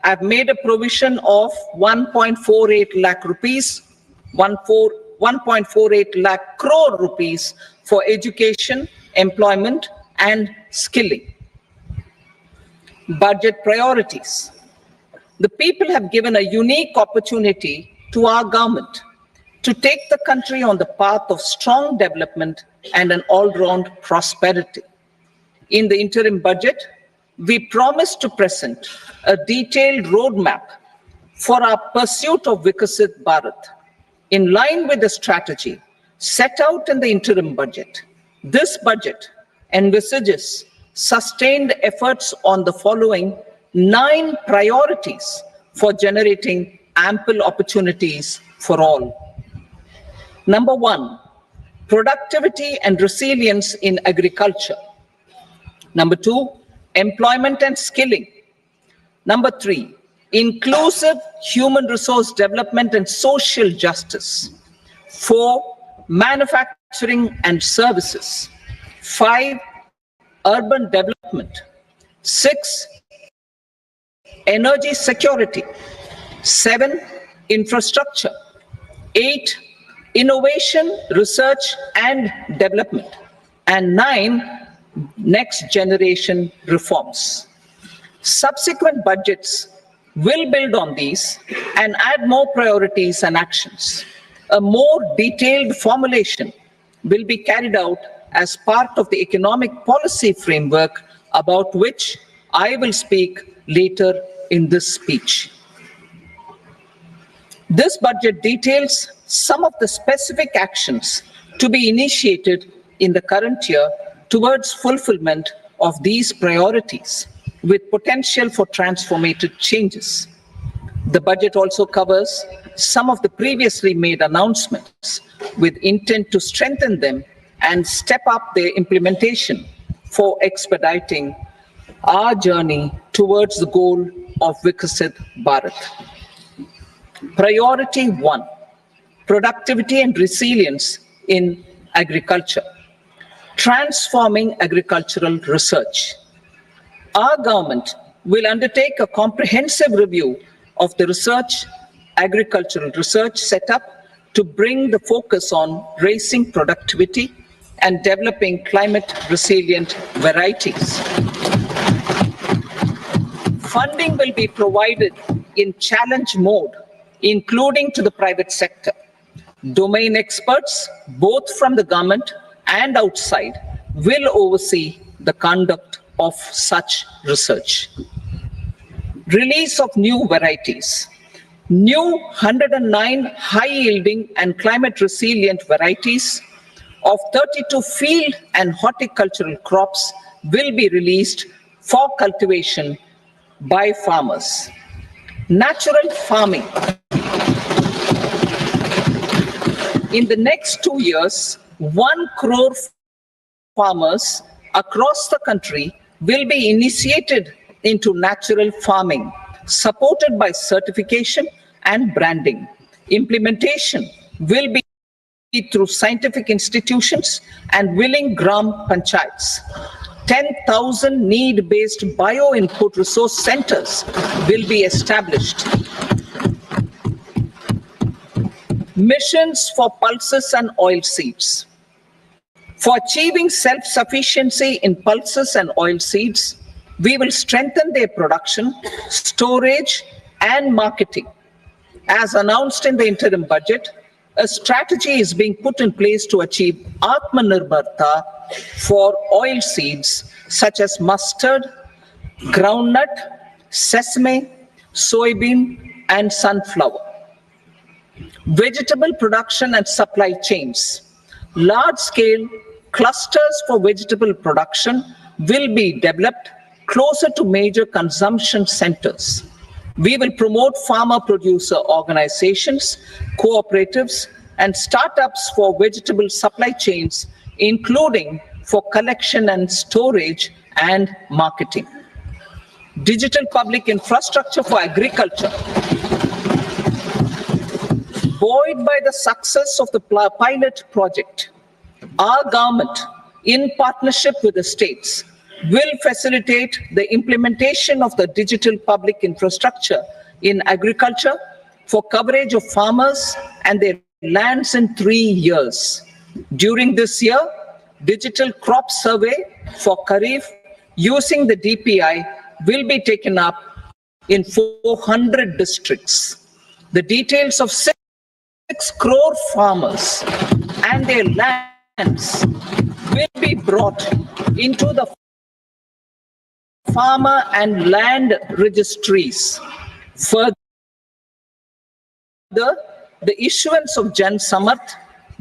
I've made a provision of 1.48 lakh rupees, 1.48 lakh crore rupees for education, employment, and skilling. Budget priorities. The people have given a unique opportunity to our government to take the country on the path of strong development and an all-round prosperity. In the interim budget, we promise to present a detailed roadmap for our pursuit of Vikasit Bharat. In line with the strategy set out in the interim budget, this budget envisages sustained efforts on the following 9 priorities for generating ample opportunities for all. Number 1, productivity and resilience in agriculture. Number 2, employment and skilling. Number 3, inclusive human resource development and social justice. 4, manufacturing and services. 5, urban development. 6, energy security. 7, infrastructure. 8, innovation, research and development. And 9, next generation reforms. Subsequent budgets will build on these and add more priorities and actions. A more detailed formulation will be carried out as part of the economic policy framework, about which I will speak later in this speech. This budget details some of the specific actions to be initiated in the current year towards fulfillment of these priorities, with potential for transformative changes. The budget also covers some of the previously made announcements with intent to strengthen them and step up their implementation for expediting our journey towards the goal of Vikasit Bharat. Priority 1, productivity and resilience in agriculture. Transforming agricultural research. Our government will undertake a comprehensive review of the agricultural research setup to bring the focus on raising productivity and developing climate-resilient varieties. Funding will be provided in challenge mode, including to the private sector. Domain experts, both from the government and outside, will oversee the conduct of such research. Release of new varieties. New 109 high-yielding and climate-resilient varieties of 32 field and horticultural crops will be released for cultivation by farmers. Natural farming. In the next 2 years, 1 crore farmers across the country will be initiated into natural farming, supported by certification and branding. Implementation will be through scientific institutions and willing gram panchayats. 10,000 need-based bio-input resource centers will be established. Missions for pulses and oilseeds. For achieving self-sufficiency in pulses and oilseeds, we will strengthen their production, storage, and marketing. As announced in the interim budget, a strategy is being put in place to achieve Atmanirbharta for oilseeds such as mustard, groundnut, sesame, soybean, and sunflower. Vegetable production and supply chains. Large-scale clusters for vegetable production will be developed closer to major consumption centers. We will promote farmer-producer organizations, cooperatives, and startups for vegetable supply chains, including for collection and storage and marketing. Digital public infrastructure for agriculture. Buoyed by the success of the pilot project, our government, in partnership with the states, will facilitate the implementation of the digital public infrastructure in agriculture for coverage of farmers and their lands in 3 years. During this year, digital crop survey for Kharif using the DPI will be taken up in 400 districts. The details of 6 crore farmers and their lands will be brought into the farmer and land registries. Further, the issuance of Jan Samarth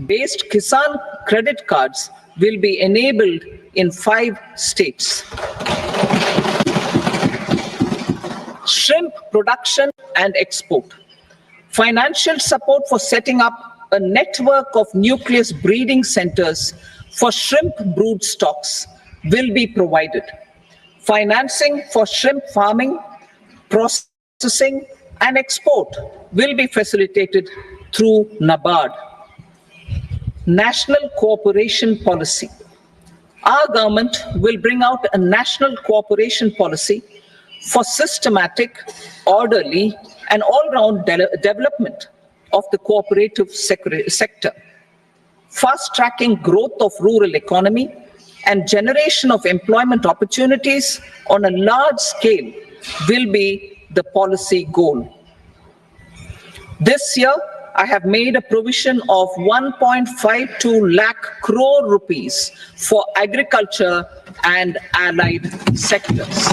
based Kisan credit cards will be enabled in 5 states. Shrimp production and export. Financial support for setting up a network of nucleus breeding centers for shrimp brood stocks will be provided. Financing for shrimp farming, processing, and export will be facilitated through NABARD. National Cooperation Policy. Our government will bring out a national cooperation policy for systematic, orderly, and all-round development of the cooperative sector, fast-tracking growth of rural economy and generation of employment opportunities on a large scale will be the policy goal. This year, I have made a provision of 1.52 lakh crore rupees for agriculture and allied sectors.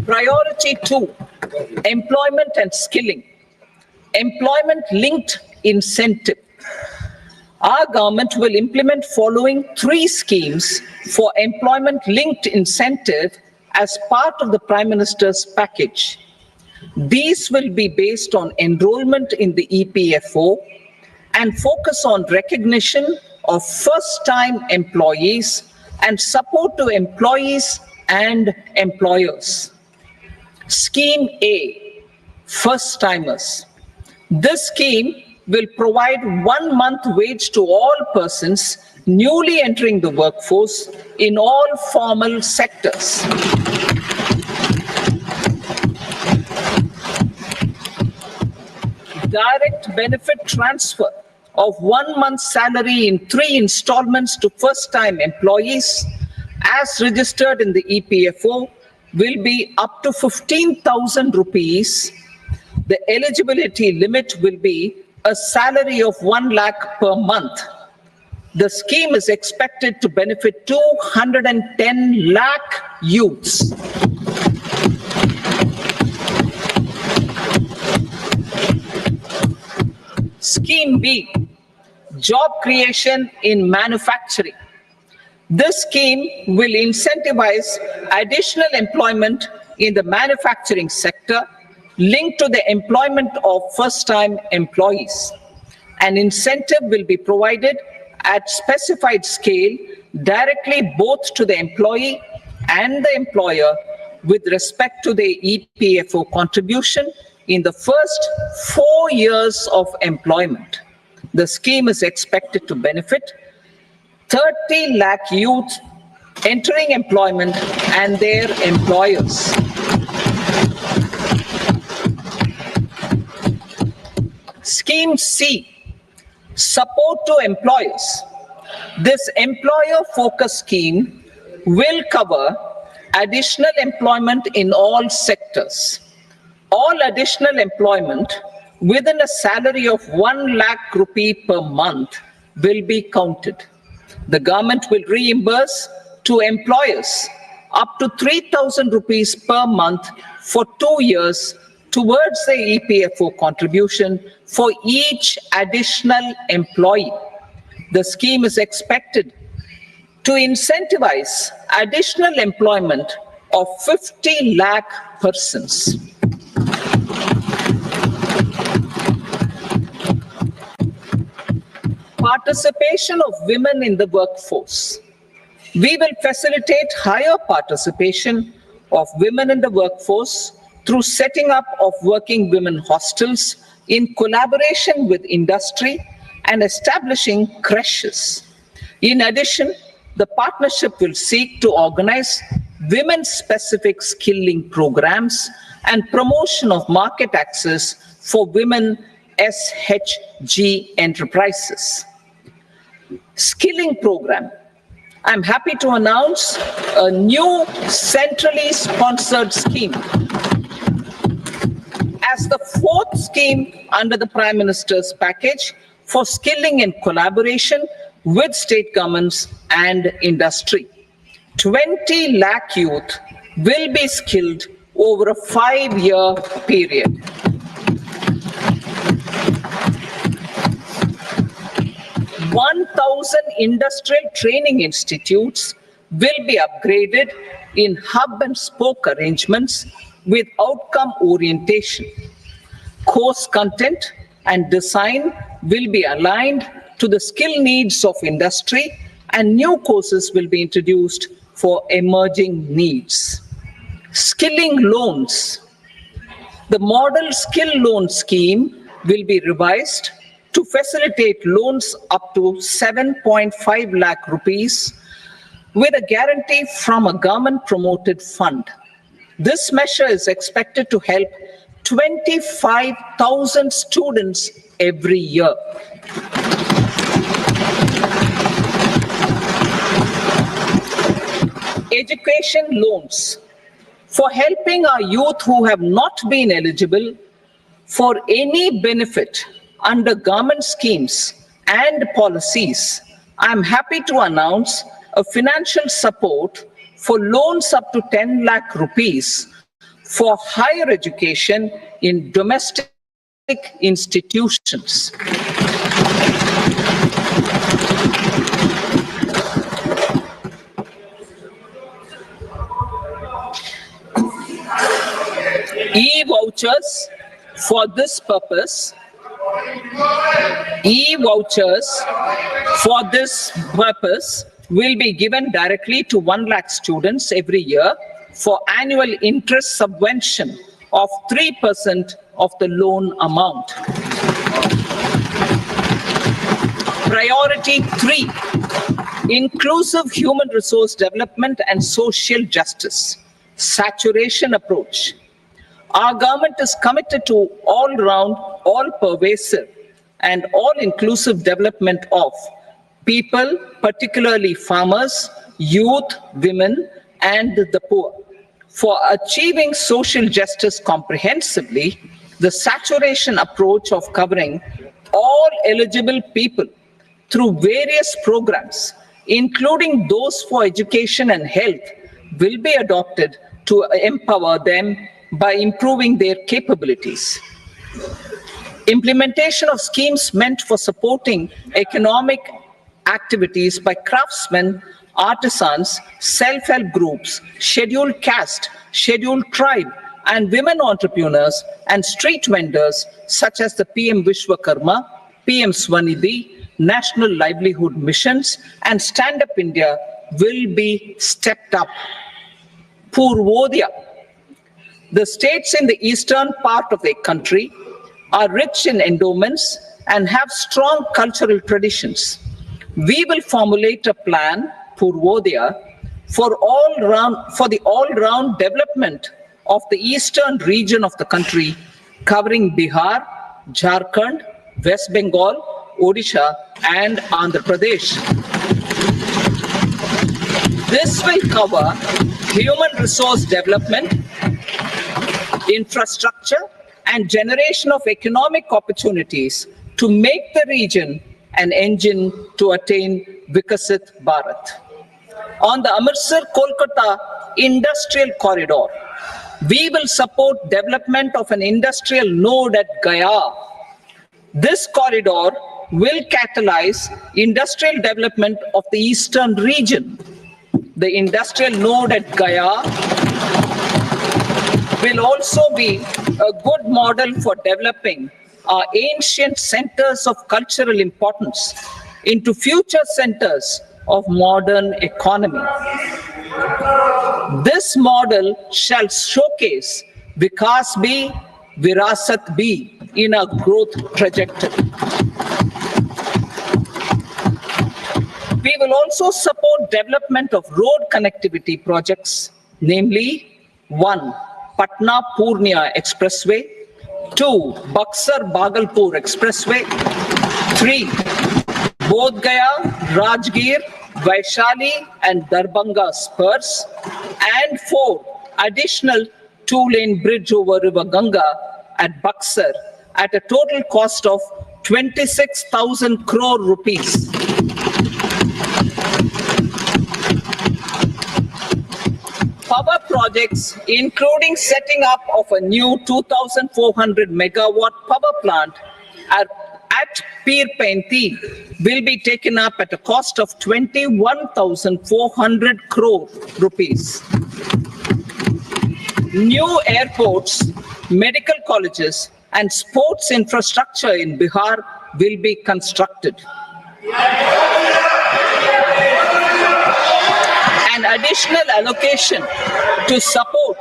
Priority 2, employment and skilling. Employment-linked incentive. Our government will implement following 3 schemes for employment-linked incentive as part of the Prime Minister's package. These will be based on enrollment in the EPFO and focus on recognition of first-time employees and support to employees and employers. Scheme A, first-timers. This scheme will provide 1 month wage to all persons newly entering the workforce in all formal sectors. Direct benefit transfer of 1 month's salary in 3 installments to first-time employees as registered in the EPFO will be up to 15,000 rupees. The eligibility limit will be a salary of 1 lakh per month. The scheme is expected to benefit 210 lakh youths. Scheme B, job creation in manufacturing. This scheme will incentivize additional employment in the manufacturing sector linked to the employment of first-time employees. An incentive will be provided at specified scale directly both to the employee and the employer with respect to the EPFO contribution in the first 4 years of employment. The scheme is expected to benefit 30 lakh youth entering employment and their employers. Scheme C, support to employers. This employer-focused scheme will cover additional employment in all sectors. All additional employment within a salary of 1 lakh rupee per month will be counted. The government will reimburse to employers up to 3,000 rupees per month for 2 years towards the EPFO contribution for each additional employee. The scheme is expected to incentivize additional employment of 50 lakh persons. Participation of women in the workforce. We will facilitate higher participation of women in the workforce through setting up of working women hostels in collaboration with industry and establishing creches. In addition, the partnership will seek to organize women-specific skilling programs and promotion of market access for women SHG enterprises. Skilling program. I'm happy to announce a new centrally sponsored scheme as the fourth scheme under the Prime Minister's package for skilling in collaboration with state governments and industry. 20 lakh youth will be skilled over a 5-year period. (1,000) industrial training institutes will be upgraded in hub and spoke arrangements with outcome orientation. Course content and design will be aligned to the skill needs of industry, and new courses will be introduced for emerging needs. Skilling loans. The model skill loan scheme will be revised to facilitate loans up to 7.5 lakh rupees with a guarantee from a government-promoted fund. This measure is expected to help 25,000 students every year. Education loans. For helping our youth who have not been eligible for any benefit under government schemes and policies, I'm happy to announce a financial support for loans up to 10 lakh rupees for higher education in domestic institutions. E-vouchers for this purpose. E-vouchers for this purpose will be given directly to 1 lakh students every year for annual interest subvention of 3% of the loan amount. Priority 3, inclusive human resource development and social justice. Saturation approach. Our government is committed to all-round, all-pervasive, and all-inclusive development of people, particularly farmers, youth, women, and the poor. For achieving social justice comprehensively, the saturation approach of covering all eligible people through various programs, including those for education and health, will be adopted to empower them by improving their capabilities. Implementation of schemes meant for supporting economic activities by craftsmen, artisans, self-help groups, scheduled caste, scheduled tribe, and women entrepreneurs and street vendors such as the PM Vishwakarma, PM Swanidhi, National Livelihood Missions, and Stand Up India will be stepped up. Purvodaya. The states in the eastern part of the country are rich in endowments and have strong cultural traditions. We will formulate a plan, Purvodaya, for the all-round development of the eastern region of the country, covering Bihar, Jharkhand, West Bengal, Odisha, and Andhra Pradesh. This will cover human resource development, infrastructure, and generation of economic opportunities to make the region an engine to attain Vikasit Bharat. On the Amritsar-Kolkata Industrial Corridor, we will support development of an industrial node at Gaya. This corridor will catalyze industrial development of the eastern region. The industrial node at Gaya will also be a good model for developing our ancient centers of cultural importance into future centers of modern economy. This model shall showcase Vikas Bhi, Virasat Bhi in our growth trajectory. We will also support development of road connectivity projects, namely 1. Patna-Purnia Expressway, 2. Buxar-Bhagalpur Expressway, 3. Bodh Gaya, Rajgir, Vaishali and Darbhanga spurs, and 4. Additional 2-lane bridge over River Ganga at Buxar at a total cost of 26,000 crore rupees. Power projects, including setting up of a new 2,400 megawatt power plant at Peer Painti, will be taken up at a cost of 21,400 crore rupees. New airports, medical colleges, and sports infrastructure in Bihar will be constructed. An additional allocation to support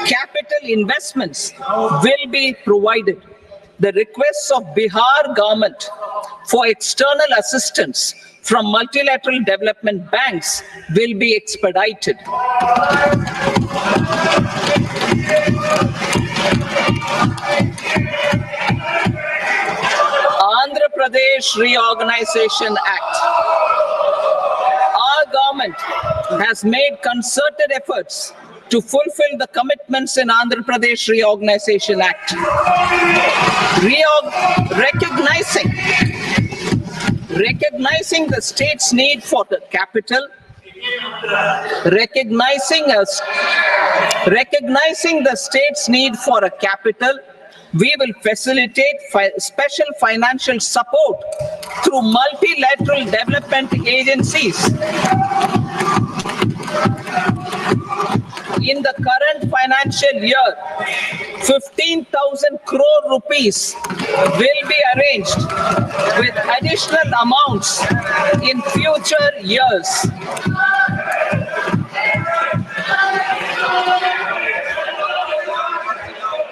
capital investments will be provided. The requests of Bihar government for external assistance from multilateral development banks will be expedited. Andhra Pradesh Reorganization Act. Our government has made concerted efforts to fulfill the commitments in Andhra Pradesh Reorganization Act. Recognizing the state's need for the capital, recognizing the state's need for a capital, we will facilitate special financial support through multilateral development agencies. In the current financial year, 15,000 crore rupees will be arranged with additional amounts in future years.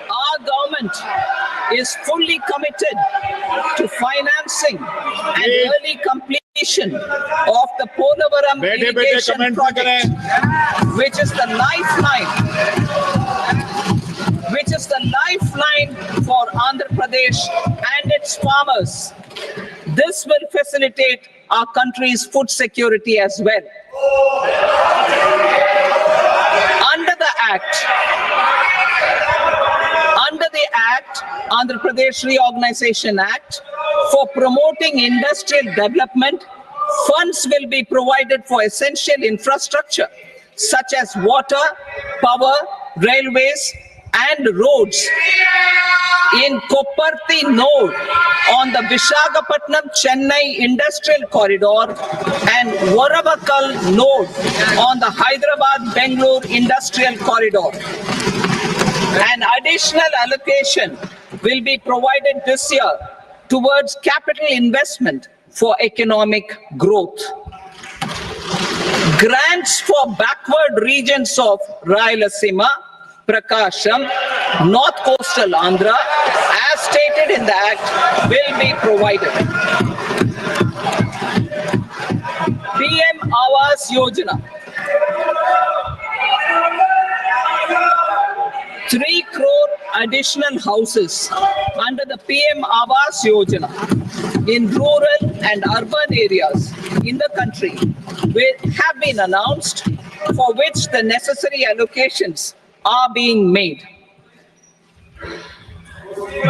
Our government is fully committed to financing and early completion of the Polavaram irrigation project, which is the lifeline for Andhra Pradesh and its farmers. This will facilitate our country's food security as well. Under the Andhra Pradesh Reorganization Act, for promoting industrial development, funds will be provided for essential infrastructure such as water, power, railways, and roads in Kopparthi node on the Visakhapatnam-Chennai industrial corridor and Varavakal node on the Hyderabad-Bangalore industrial corridor. An additional allocation will be provided this year towards capital investment for economic growth. Grants for backward regions of Rayalaseema, Prakasham, North Coastal Andhra, as stated in the Act, will be provided. PM Awas Yojana. 3 crore additional houses under the PM Awas Yojana in rural and urban areas in the country have been announced, for which the necessary allocations are being made.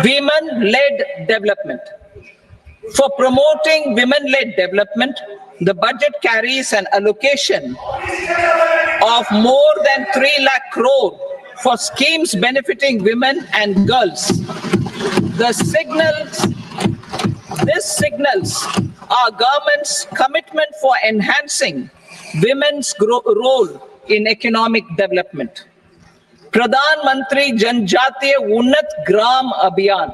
Women-led development. For promoting women-led development, the budget carries an allocation of more than 3 lakh crore for schemes benefiting women and girls. This signals our government's commitment for enhancing women's role in economic development. Pradhan Mantri Janjatiya Unnat Gram Abhiyan.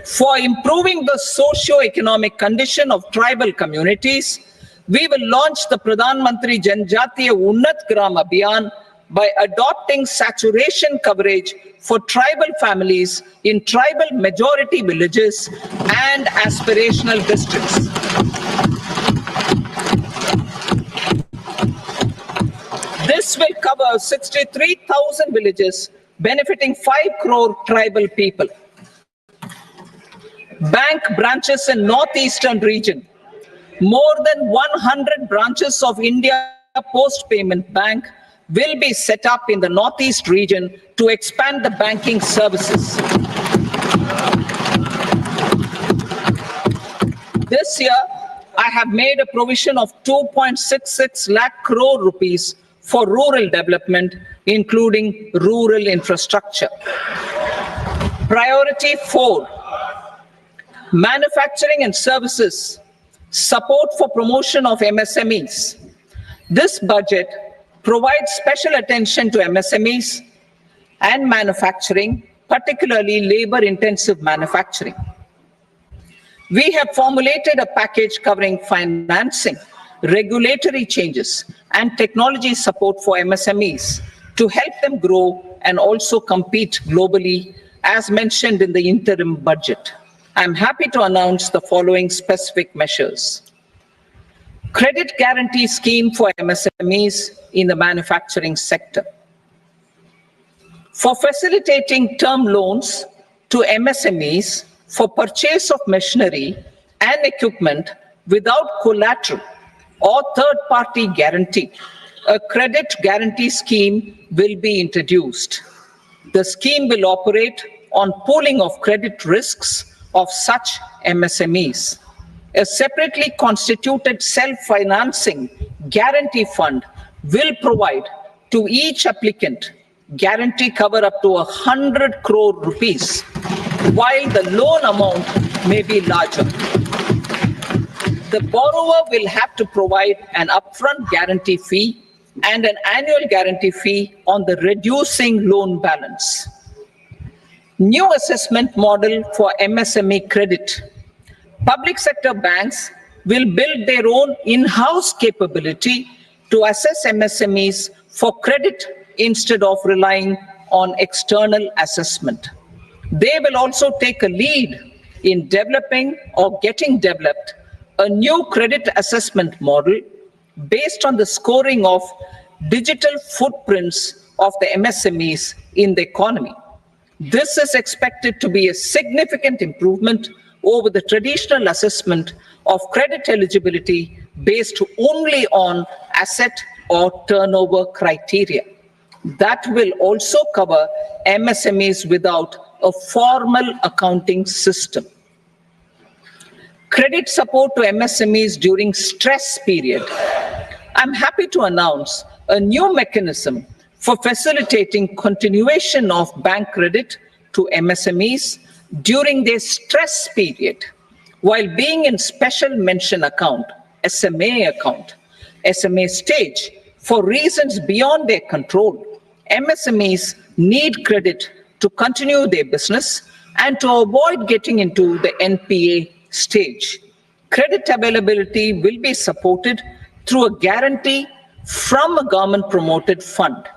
For improving the socio-economic condition of tribal communities, we will launch the Pradhan Mantri Janjatiya Unnat Gram Abhiyan by adopting saturation coverage for tribal families in tribal majority villages and aspirational districts. This will cover 63,000 villages, benefiting 5 crore tribal people. Bank branches in Northeastern region. More than 100 branches of India Post Payment Bank will be set up in the Northeast region to expand the banking services. This year, I have made a provision of 2.66 lakh crore rupees for rural development, including rural infrastructure. Priority 4, manufacturing and services, support for promotion of MSMEs. This budget provides special attention to MSMEs and manufacturing, particularly labor-intensive manufacturing. We have formulated a package covering financing, regulatory changes, and technology support for MSMEs to help them grow and also compete globally, as mentioned in the interim budget. I'm happy to announce the following specific measures. Credit guarantee scheme for MSMEs in the manufacturing sector. For facilitating term loans to MSMEs for purchase of machinery and equipment without collateral or third-party guarantee, a credit guarantee scheme will be introduced. The scheme will operate on pooling of credit risks of such MSMEs. A separately constituted self-financing guarantee fund will provide to each applicant guarantee cover up to 100 crore rupees, while the loan amount may be larger. The borrower will have to provide an upfront guarantee fee and an annual guarantee fee on the reducing loan balance. New assessment model for MSME credit. Public sector banks will build their own in-house capability to assess MSMEs for credit instead of relying on external assessment. They will also take a lead in developing or getting developed a new credit assessment model based on the scoring of digital footprints of the MSMEs in the economy. This is expected to be a significant improvement over the traditional assessment of credit eligibility based only on asset or turnover criteria. That will also cover MSMEs without a formal accounting system. Credit support to MSMEs during stress period. I'm happy to announce a new mechanism for facilitating continuation of bank credit to MSMEs during their stress period, while being in special mention account, SMA stage, for reasons beyond their control. MSMEs need credit to continue their business and to avoid getting into the NPA stage. Credit availability will be supported through a guarantee from a government-promoted fund.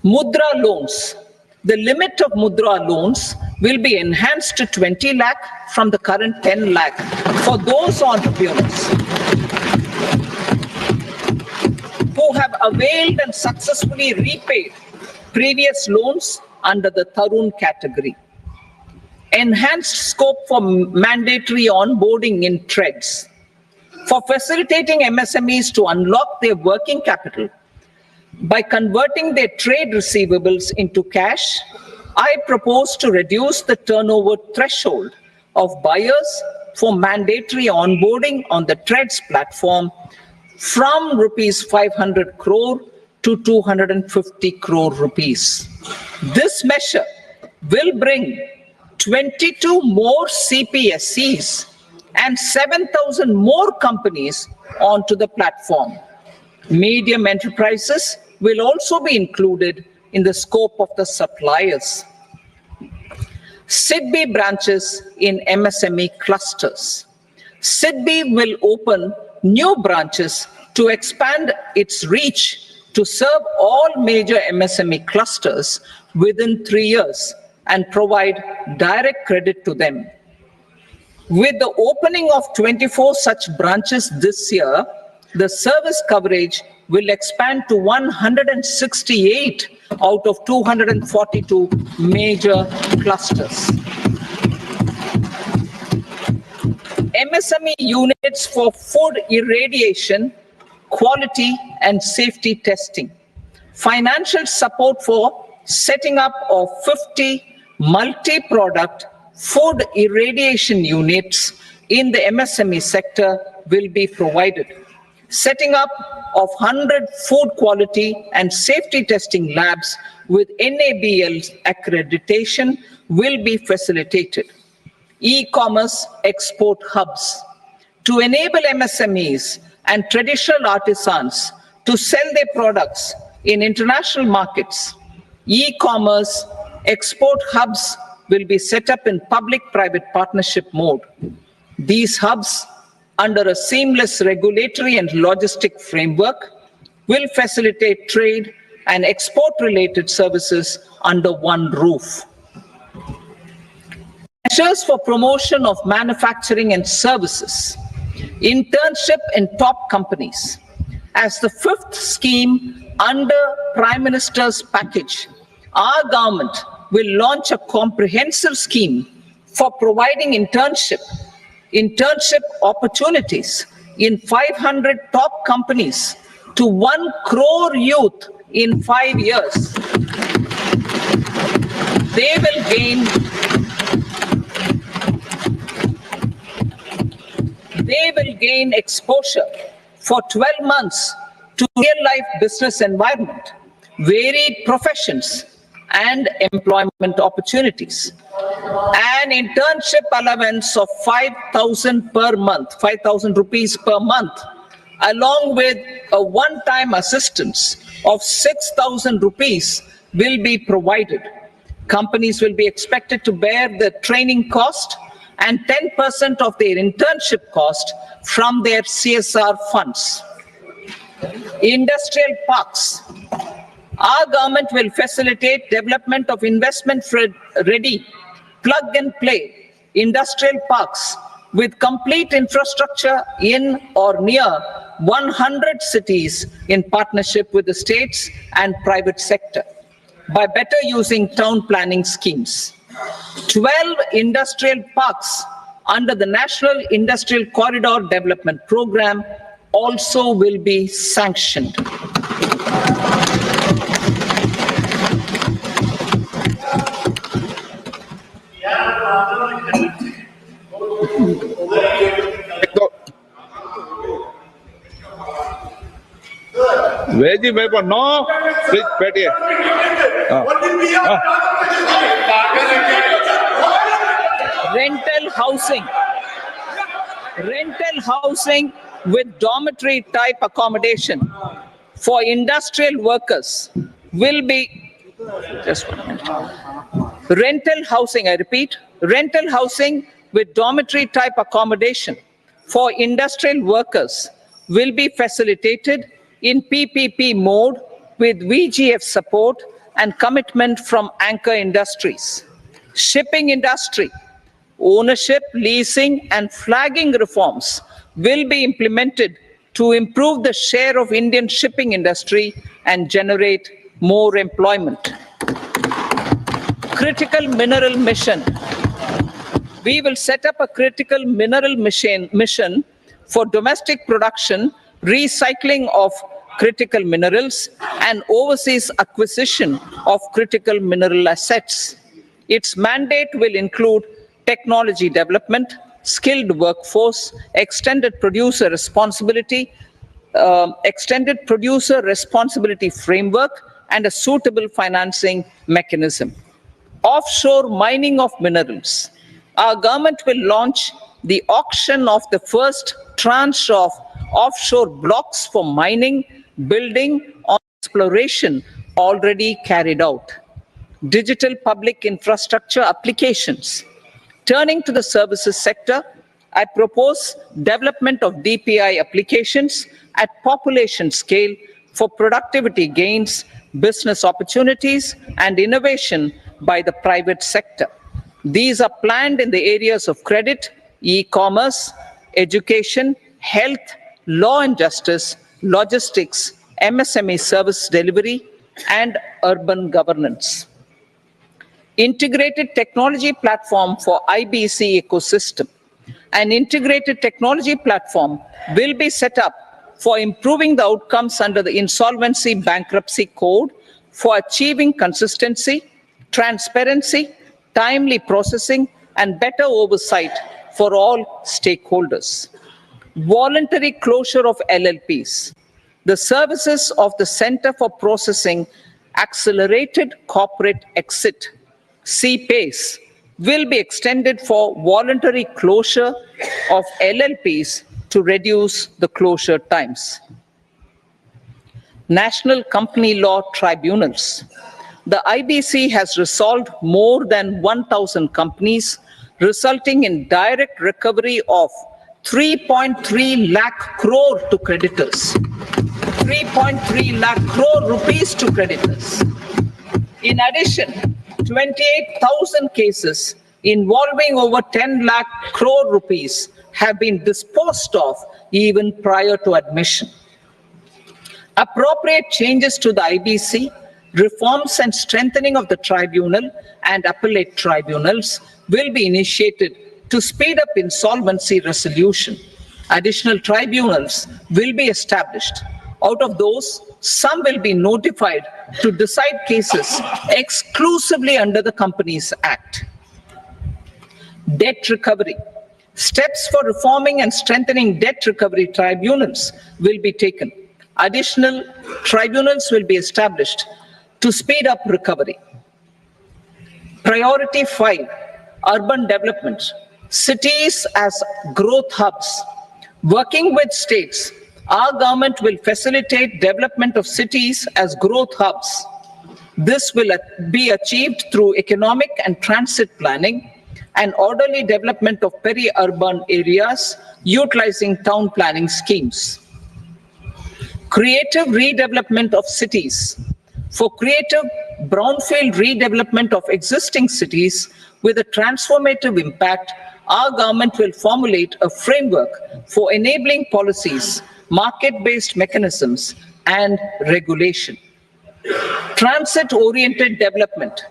Mudra loans. The limit of Mudra loans will be enhanced to 20 lakh from the current 10 lakh for those entrepreneurs who have availed and successfully repaid previous loans under the Tarun category. Enhanced scope for mandatory onboarding in trades. For facilitating MSMEs to unlock their working capital by converting their trade receivables into cash, I propose to reduce the turnover threshold of buyers for mandatory onboarding on the trades platform from rupees 500 crore to 250 crore rupees. This measure will bring 22 more CPSCs and 7,000 more companies onto the platform. Medium enterprises will also be included in the scope of the suppliers. SIDBI branches in MSME clusters. SIDBI will open new branches to expand its reach to serve all major MSME clusters within 3 years and provide direct credit to them. With the opening of 24 such branches this year, the service coverage will expand to 168 out of 242 major clusters. MSME units for food irradiation, quality and safety testing. Financial support for setting up of 50 multi-product food irradiation units in the MSME sector will be provided. Setting up of 100 food quality and safety testing labs with NABL accreditation will be facilitated. E-commerce export hubs to enable MSMEs and traditional artisans to sell their products in international markets. E-commerce export hubs will be set up in public-private partnership mode. These hubs, under a seamless regulatory and logistic framework, will facilitate trade and export-related services under one roof. Measures for promotion of manufacturing and services. Internship in top companies. As the fifth scheme under Prime Minister's package, our government will launch a comprehensive scheme for providing internship opportunities in 500 top companies to 1 crore youth in 5 years. They will gain exposure for 12 months to real-life business environment, varied professions, and employment opportunities. An internship allowance of 5,000 per month, 5,000 rupees per month, along with a one-time assistance of 6,000 rupees will be provided. Companies will be expected to bear the training cost and 10% of their internship cost from their CSR funds. Industrial parks. Our government will facilitate development of investment-ready, plug-and-play industrial parks with complete infrastructure in or near 100 cities in partnership with the states and private sector by better using town planning schemes. 12 industrial parks under the National Industrial Corridor Development Program also will be sanctioned. Veji Bhai, no, please, बैठिए. Rental housing with dormitory type accommodation for industrial workers will be, just 1 minute. Rental housing, I repeat, rental housing with dormitory type accommodation for industrial workers will be facilitated in PPP mode with VGF support and commitment from anchor industries. Shipping industry, ownership, leasing, and flagging reforms will be implemented to improve the share of Indian shipping industry and generate more employment. Critical mineral mission. We will set up a critical mineral mission for domestic production, recycling of critical minerals, and overseas acquisition of critical mineral assets. Its mandate will include technology development, skilled workforce, extended producer responsibility framework, and a suitable financing mechanism. Offshore mining of minerals. Our government will launch the auction of the first tranche of offshore blocks for mining, building, or exploration already carried out. Digital public infrastructure applications. Turning to the services sector, I propose development of DPI applications at population scale for productivity gains, business opportunities, and innovation by the private sector. These are planned in the areas of credit, e-commerce, education, health, law and justice, logistics, MSME service delivery, and urban governance. Integrated technology platform for IBC ecosystem. An integrated technology platform will be set up for improving the outcomes under the Insolvency Bankruptcy Code for achieving consistency, transparency, timely processing, and better oversight for all stakeholders. Voluntary closure of LLPs. The services of the Center for Processing Accelerated Corporate Exit, CPACE, will be extended for voluntary closure of LLPs to reduce the closure times. National Company Law Tribunals. The IBC has resolved more than 1,000 companies, resulting in direct recovery of 3.3 lakh crore to creditors. 3.3 lakh crore rupees to creditors. In addition, 28,000 cases involving over 10 lakh crore rupees have been disposed of even prior to admission. Appropriate changes to the IBC, reforms and strengthening of the tribunal and appellate tribunals will be initiated to speed up insolvency resolution. Additional tribunals will be established. Out of those, some will be notified to decide cases exclusively under the Companies Act. Debt recovery. Steps for reforming and strengthening debt recovery tribunals will be taken. Additional tribunals will be established to speed up recovery. Priority 5, urban development. Cities as growth hubs. Working with states, our government will facilitate development of cities as growth hubs. This will be achieved through economic and transit planning and orderly development of peri-urban areas utilizing town planning schemes. Creative redevelopment of cities. For creative brownfield redevelopment of existing cities with a transformative impact, our government will formulate a framework for enabling policies, market-based mechanisms, and regulation. Transit-oriented development.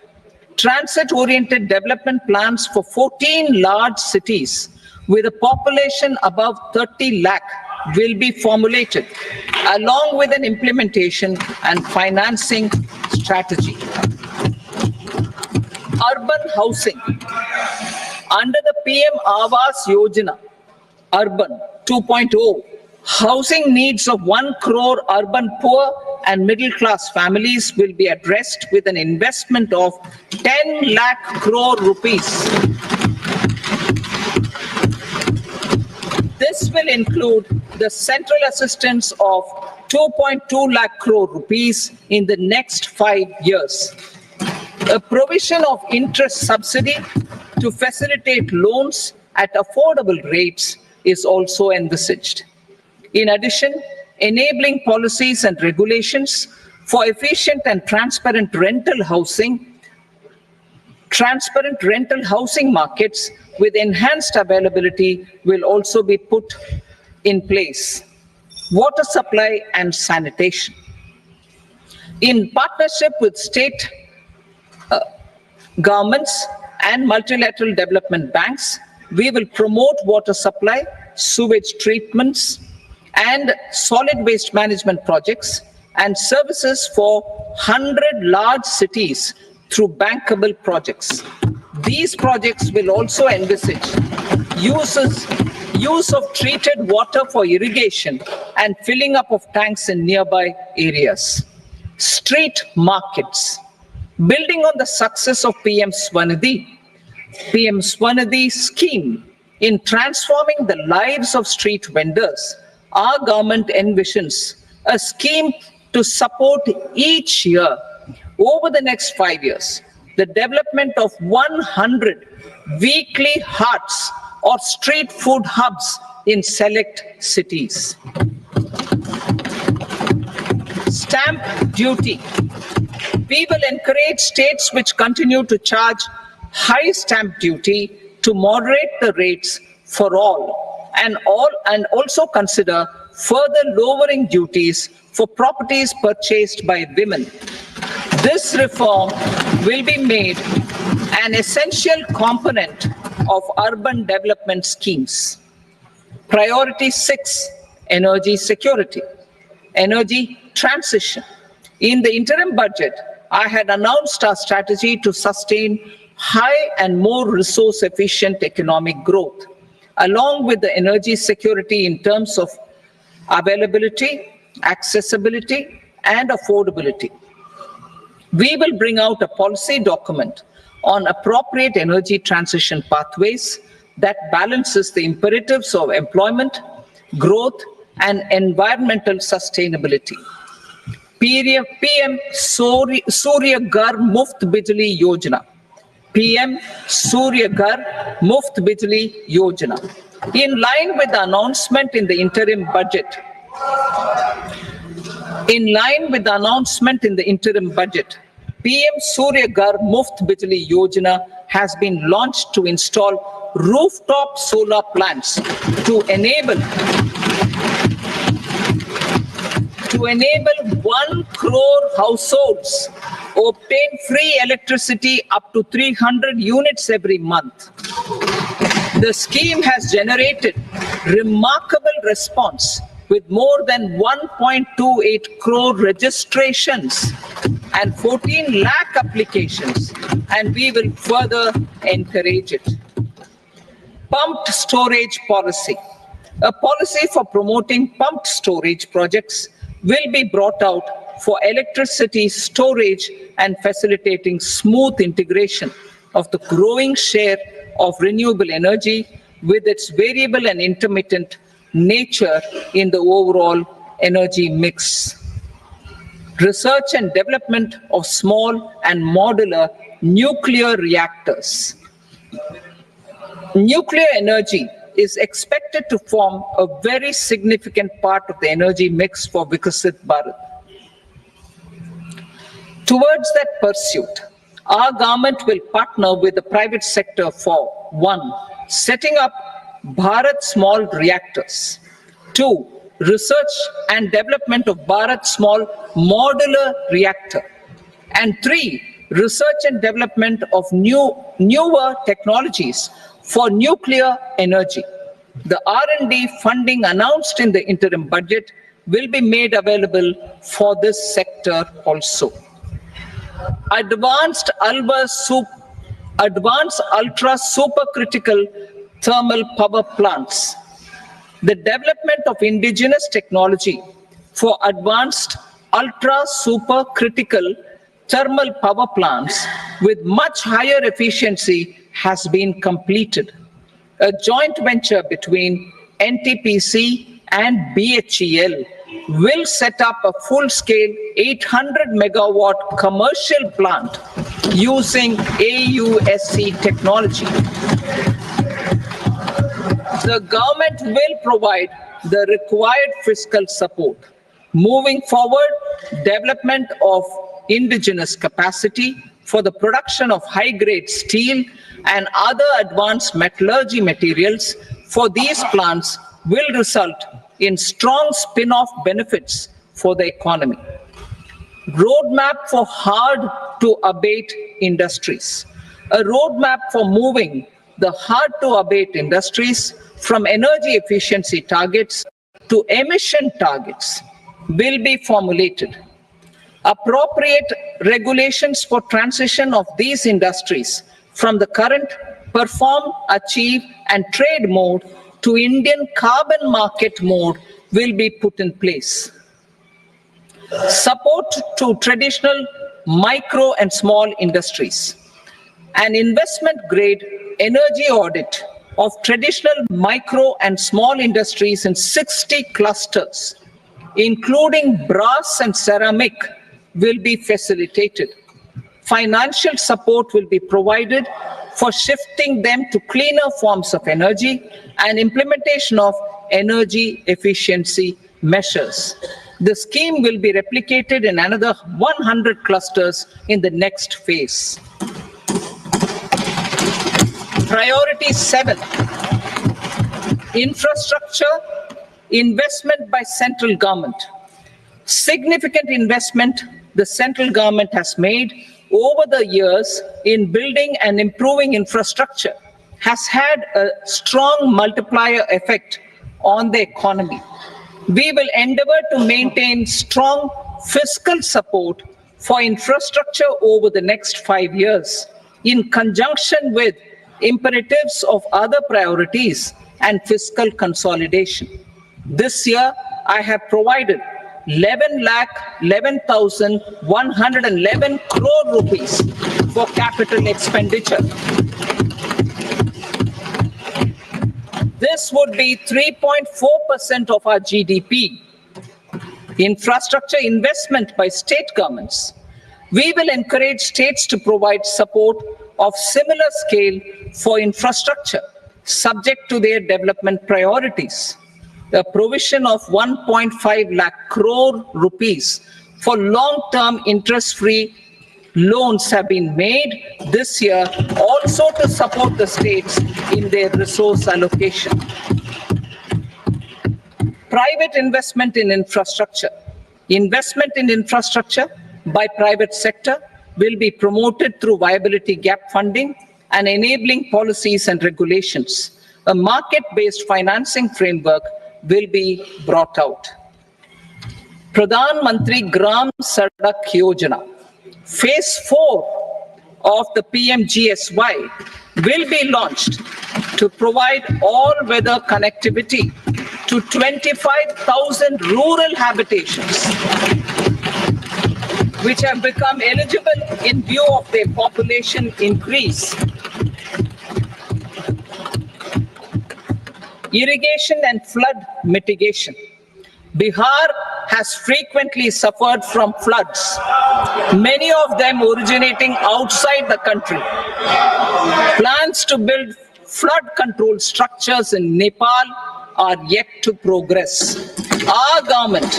Transit-oriented development plans for 14 large cities with a population above 30 lakh will be formulated, along with an implementation and financing strategy. Urban housing. Under the PM Awas Yojana, Urban 2.0, housing needs of 1 crore urban poor and middle-class families will be addressed with an investment of 10 lakh crore rupees. This will include the central assistance of 2.2 lakh crore rupees in the next 5 years. A provision of interest subsidy to facilitate loans at affordable rates is also envisaged. In addition, enabling policies and regulations for efficient and transparent rental housing markets with enhanced availability will also be put in place. Water supply and sanitation. In partnership with state governments and multilateral development banks, we will promote water supply, sewage treatments, and solid waste management projects and services for 100 large cities through bankable projects. These projects will also envisage use of treated water for irrigation and filling up of tanks in nearby areas. Street markets. Building on the success of PM Swanidhi scheme in transforming the lives of street vendors, our government envisions a scheme to support each year over the next 5 years the development of 100 weekly hearts or street food hubs in select cities. Stamp duty. We will encourage states which continue to charge high stamp duty to moderate the rates for all and also consider further lowering duties for properties purchased by women. This reform will be made an essential component of urban development schemes. Priority 6, energy security, energy transition. In the interim budget, I had announced our strategy to sustain high and more resource-efficient economic growth, along with the energy security in terms of availability, accessibility, and affordability. We will bring out a policy document on appropriate energy transition pathways that balances the imperatives of employment, growth, and environmental sustainability. PM Surya Ghar Muft Bijli Yojana. PM Surya Ghar Muft Bijli Yojana. In line with the announcement in the interim budget, PM Surya Ghar Muft Bijli Yojana has been launched to install rooftop solar plants to enable 1 crore households obtain free electricity up to 300 units every month. The scheme has generated remarkable response with more than 1.28 crore registrations and 14 lakh applications, and we will further encourage it. Pumped storage policy. A policy for promoting pumped storage projects will be brought out for electricity storage and facilitating smooth integration of the growing share of renewable energy with its variable and intermittent nature in the overall energy mix. Research and development of small and modular nuclear reactors. Nuclear energy is expected to form a very significant part of the energy mix for Vikasit Bharat. Towards that pursuit, our government will partner with the private sector for 1. Setting up Bharat Small Reactors, 2. Research and development of Bharat Small Modular Reactor, and 3. Research and development of newer technologies for nuclear energy. The R&D funding announced in the interim budget will be made available for this sector also. Advanced ultra supercritical thermal power plants. The development of indigenous technology for advanced ultra supercritical thermal power plants with much higher efficiency has been completed. A joint venture between NTPC and BHEL will set up a full-scale 800 megawatt commercial plant using AUSC technology. The government will provide the required fiscal support. Moving forward, development of indigenous capacity for the production of high-grade steel and other advanced metallurgy materials for these plants will result in strong spin-off benefits for the economy. Roadmap for hard-to-abate industries. A roadmap for moving the hard-to-abate industries from energy efficiency targets to emission targets will be formulated. Appropriate regulations for transition of these industries from the current perform, achieve, and trade mode to Indian carbon market mode will be put in place. Support to traditional micro and small industries. An investment-grade energy audit of traditional micro and small industries in 60 clusters, including brass and ceramic, will be facilitated. Financial support will be provided for shifting them to cleaner forms of energy and implementation of energy efficiency measures. The scheme will be replicated in another 100 clusters in the next phase. Priority 7, infrastructure investment by central government. Significant investment the central government has made over the years in building and improving infrastructure has had a strong multiplier effect on the economy. We will endeavor to maintain strong fiscal support for infrastructure over the next 5 years in conjunction with imperatives of other priorities and fiscal consolidation. This year, I have provided 11,11,111 crore rupees for capital expenditure. This would be 3.4% of our GDP. Infrastructure investment by state governments. We will encourage states to provide support of similar scale for infrastructure, subject to their development priorities. The provision of 1.5 lakh crore rupees for long-term interest-free loans have been made this year also to support the states in their resource allocation. Private investment in infrastructure. Investment in infrastructure by private sector will be promoted through viability gap funding and enabling policies and regulations. A market-based financing framework will be brought out. Pradhan Mantri Gram Sadak Yojana. Phase 4 of the PMGSY will be launched to provide all-weather connectivity to 25,000 rural habitations, which have become eligible in view of their population increase. Irrigation and flood mitigation. Bihar has frequently suffered from floods, many of them originating outside the country. Plans to build flood control structures in Nepal are yet to progress. Our government,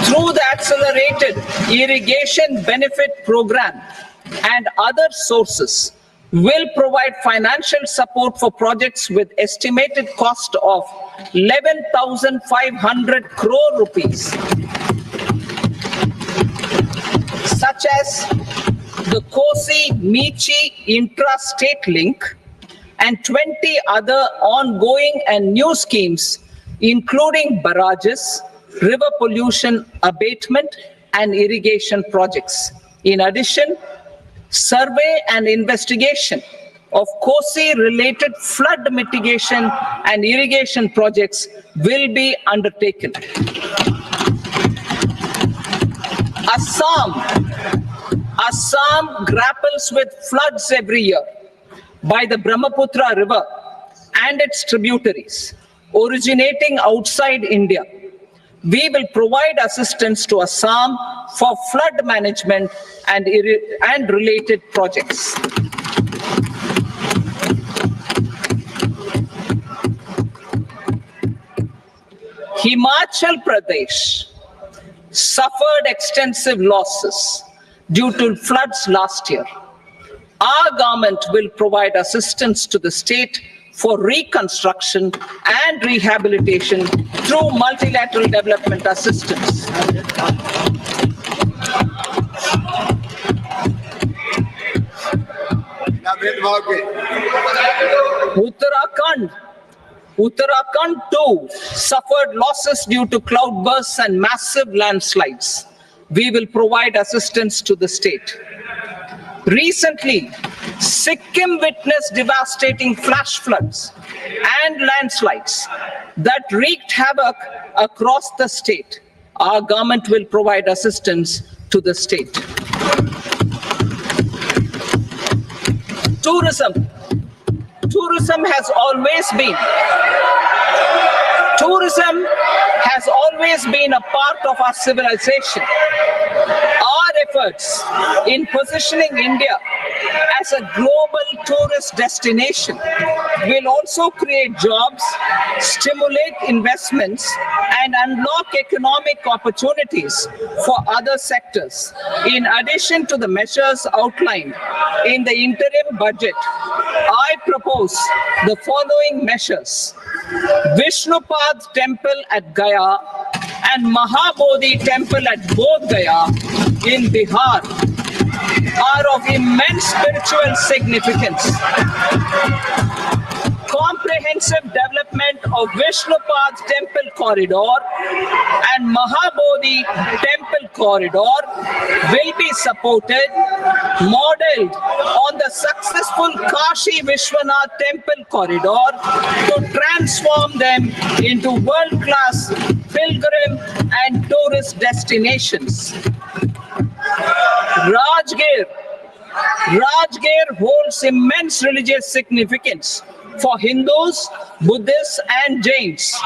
through the Accelerated Irrigation Benefit Program and other sources, will provide financial support for projects with estimated cost of 11,500 crore rupees, such as the Kosi-Michi intra-state link and 20 other ongoing and new schemes, including barrages, river pollution abatement, and irrigation projects. In addition, survey and investigation of Kosi-related flood mitigation and irrigation projects will be undertaken. Assam grapples with floods every year by the Brahmaputra River and its tributaries originating outside India. We will provide assistance to Assam for flood management and related projects. Himachal Pradesh suffered extensive losses due to floods last year. Our government will provide assistance to the state for reconstruction and rehabilitation through multilateral development assistance. Uttarakhand too suffered losses due to cloudbursts and massive landslides. We will provide assistance to the state. Recently, Sikkim witnessed devastating flash floods and landslides that wreaked havoc across the state. Our government will provide assistance to the state. Tourism. Tourism has always been a part of our civilization. Our efforts in positioning India as a global tourist destination will also create jobs, stimulate investments, and unlock economic opportunities for other sectors. In addition to the measures outlined in the interim budget, I propose the following measures. Vishnupad Temple at Gaya and Mahabodhi temple at Bodh Gaya in Bihar are of immense spiritual significance. Comprehensive development of Vishnupad's temple corridor and Mahabodhi temple corridor will be supported, modeled on the successful Kashi Vishwanath temple corridor to transform them into world-class pilgrim and tourist destinations. Rajgir holds immense religious significance for Hindus, Buddhists and Jains.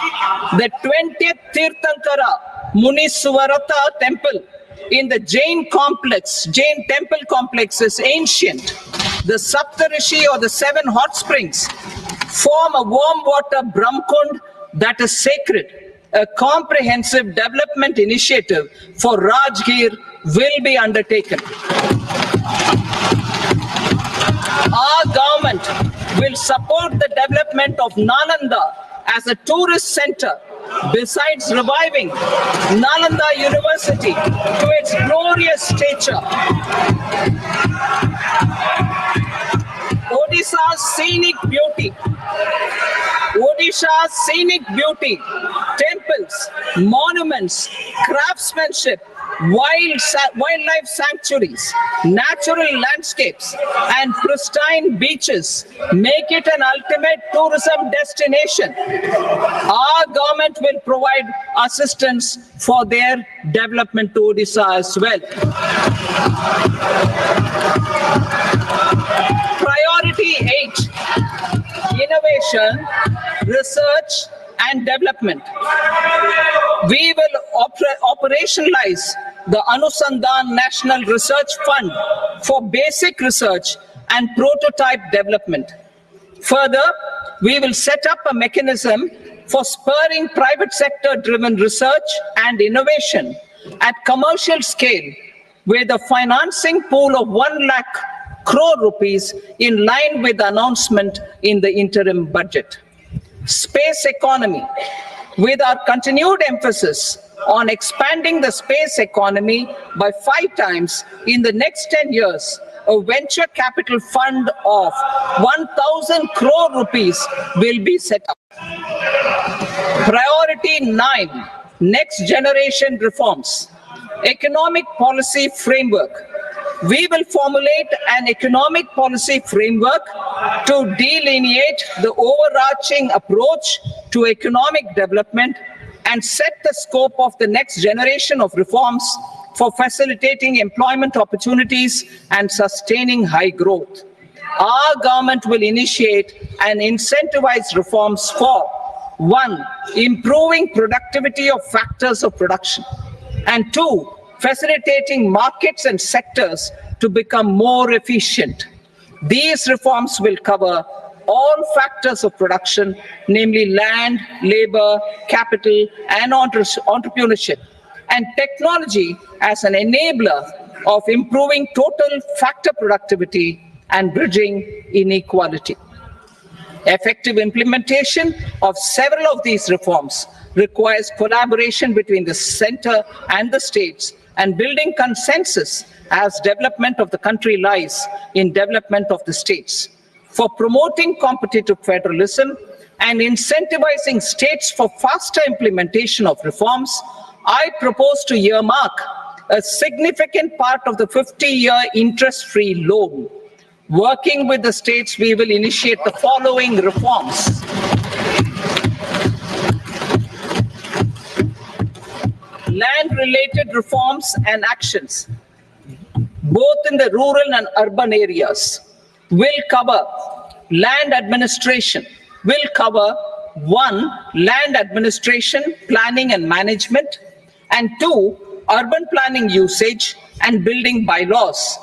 The 20th Tirthankara Muniswarata temple in the Jain temple complex is ancient. The Saptarishi or the 7 hot springs form a warm water Brahmkund that is sacred. A comprehensive development initiative for Rajgir will be undertaken. Our government will support the development of Nalanda as a tourist center, besides reviving Nalanda University to its glorious stature. Odisha's scenic beauty, temples, monuments, craftsmanship, wildlife sanctuaries, natural landscapes, and pristine beaches make it an ultimate tourism destination. Our government will provide assistance for their development to Odisha as well. Priority 8, innovation, research, and development. We will operationalize the Anusandhan National Research Fund for basic research and prototype development. Further, we will set up a mechanism for spurring private sector-driven research and innovation at commercial scale, with a financing pool of 1 lakh crore rupees in line with the announcement in the interim budget. Space economy. With our continued emphasis on expanding the space economy by 5 times in the next 10 years, a venture capital fund of 1,000 crore rupees will be set up. Priority 9, next generation reforms. Economic policy framework. We will formulate an economic policy framework to delineate the overarching approach to economic development and set the scope of the next generation of reforms for facilitating employment opportunities and sustaining high growth. Our government will initiate and incentivize reforms for 1, improving productivity of factors of production, and 2, facilitating markets and sectors to become more efficient. These reforms will cover all factors of production, namely land, labor, capital, and entrepreneurship, and technology as an enabler of improving total factor productivity and bridging inequality. Effective implementation of several of these reforms requires collaboration between the center and the states, and building consensus as development of the country lies in development of the states. For promoting competitive federalism and incentivizing states for faster implementation of reforms, I propose to earmark a significant part of the 50-year interest-free loan. Working with the states, we will initiate the following reforms. Land-related reforms and actions, both in the rural and urban areas, will cover land administration, will cover 1, land administration, planning and management, and 2, urban planning usage and building bylaws.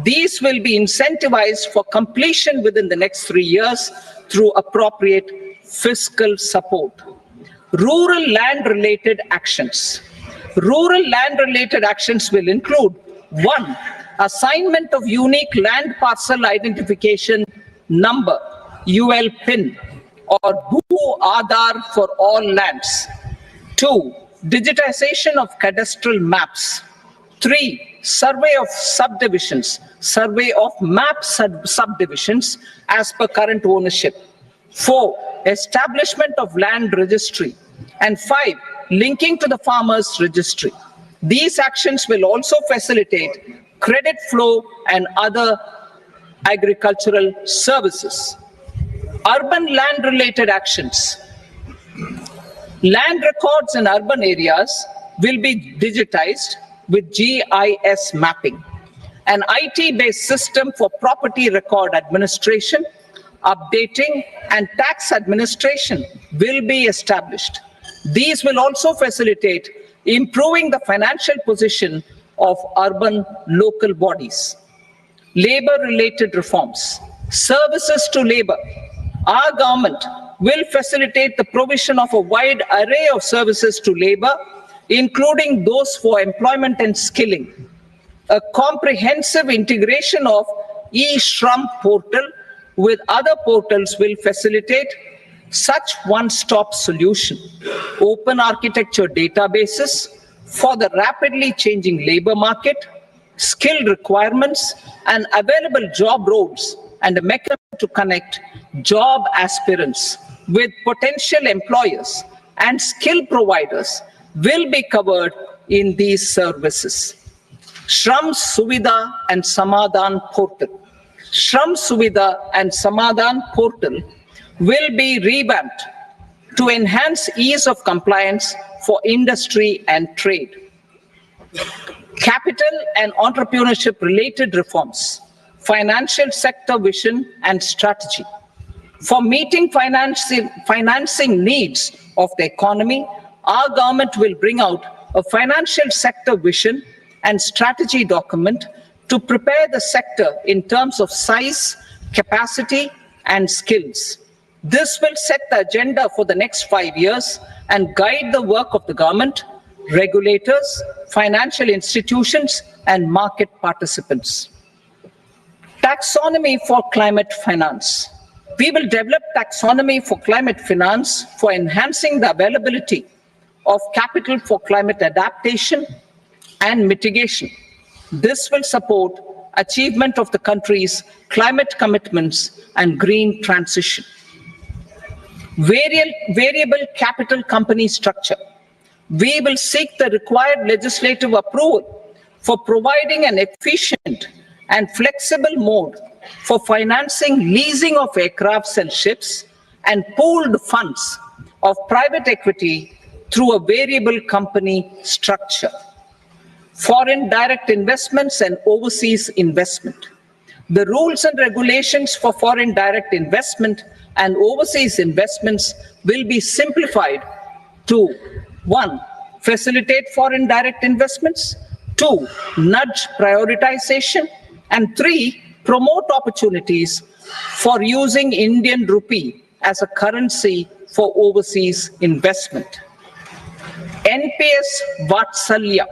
These will be incentivized for completion within the next 3 years through appropriate fiscal support. Rural land-related actions. Rural land-related actions will include 1, assignment of unique land parcel identification number, UL PIN, or Bhu Aadhaar for all lands. 2, digitization of cadastral maps. 3, survey of subdivisions, survey of map subdivisions as per current ownership. 4, establishment of land registry. And 5, linking to the farmers registry. These actions will also facilitate credit flow and other agricultural services. Urban land related actions. Land records in urban areas will be digitized with GIS mapping. An IT-based system for property record administration, updating, and tax administration will be established. These will also facilitate improving the financial position of urban local bodies. Labor-related reforms. Services to labor. Our government will facilitate the provision of a wide array of services to labor, including those for employment and skilling. A comprehensive integration of e-Shram portal with other portals will facilitate such one-stop solution. Open architecture databases for the rapidly changing labor market, skill requirements, and available job roles, and a mechanism to connect job aspirants with potential employers and skill providers will be covered in these services. Shram Suvidha and Samadhan portal. Shram Suvidha and Samadhan portal will be revamped to enhance ease of compliance for industry and trade. Capital and entrepreneurship related reforms. Financial sector vision and strategy. For meeting financing needs of the economy, our government will bring out a financial sector vision and strategy document to prepare the sector in terms of size, capacity, and skills. This will set the agenda for the next 5 years and guide the work of the government, regulators, financial institutions, and market participants. Taxonomy for climate finance. We will develop taxonomy for climate finance for enhancing the availability of capital for climate adaptation and mitigation. This will support achievement of the country's climate commitments and green transition. Variable capital company structure. We will seek the required legislative approval for providing an efficient and flexible mode for financing leasing of aircrafts and ships and pooled funds of private equity through a variable company structure. Foreign direct investments and overseas investment. The rules and regulations for foreign direct investment and overseas investments will be simplified to 1. Facilitate foreign direct investments, 2. Nudge prioritization, and 3. Promote opportunities for using Indian rupee as a currency for overseas investment. NPS Vatsalya.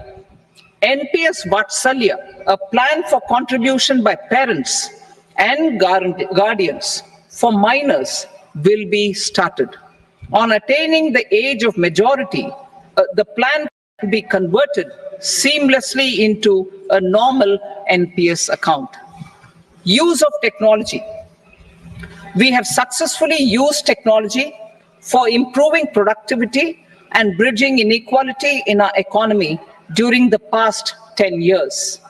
NPS Vatsalya, a plan for contribution by parents and guardians for minors, will be started. On attaining the age of majority, the plan can be converted seamlessly into a normal NPS account. Use of technology. We have successfully used technology for improving productivity and bridging inequality in our economy during the past 10 years.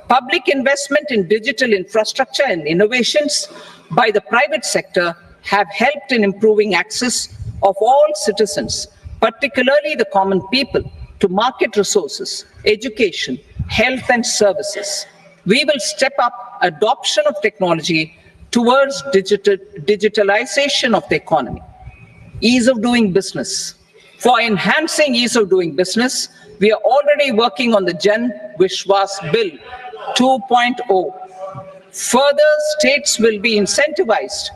Public investment in digital infrastructure and innovations by the private sector have helped in improving access of all citizens, particularly the common people, to market resources, education, health, and services. We will step up adoption of technology towards digitalization of the economy. Ease of doing business. For enhancing ease of doing business, we are already working on the Jan Vishwas Bill 2.0. Further, states will be incentivized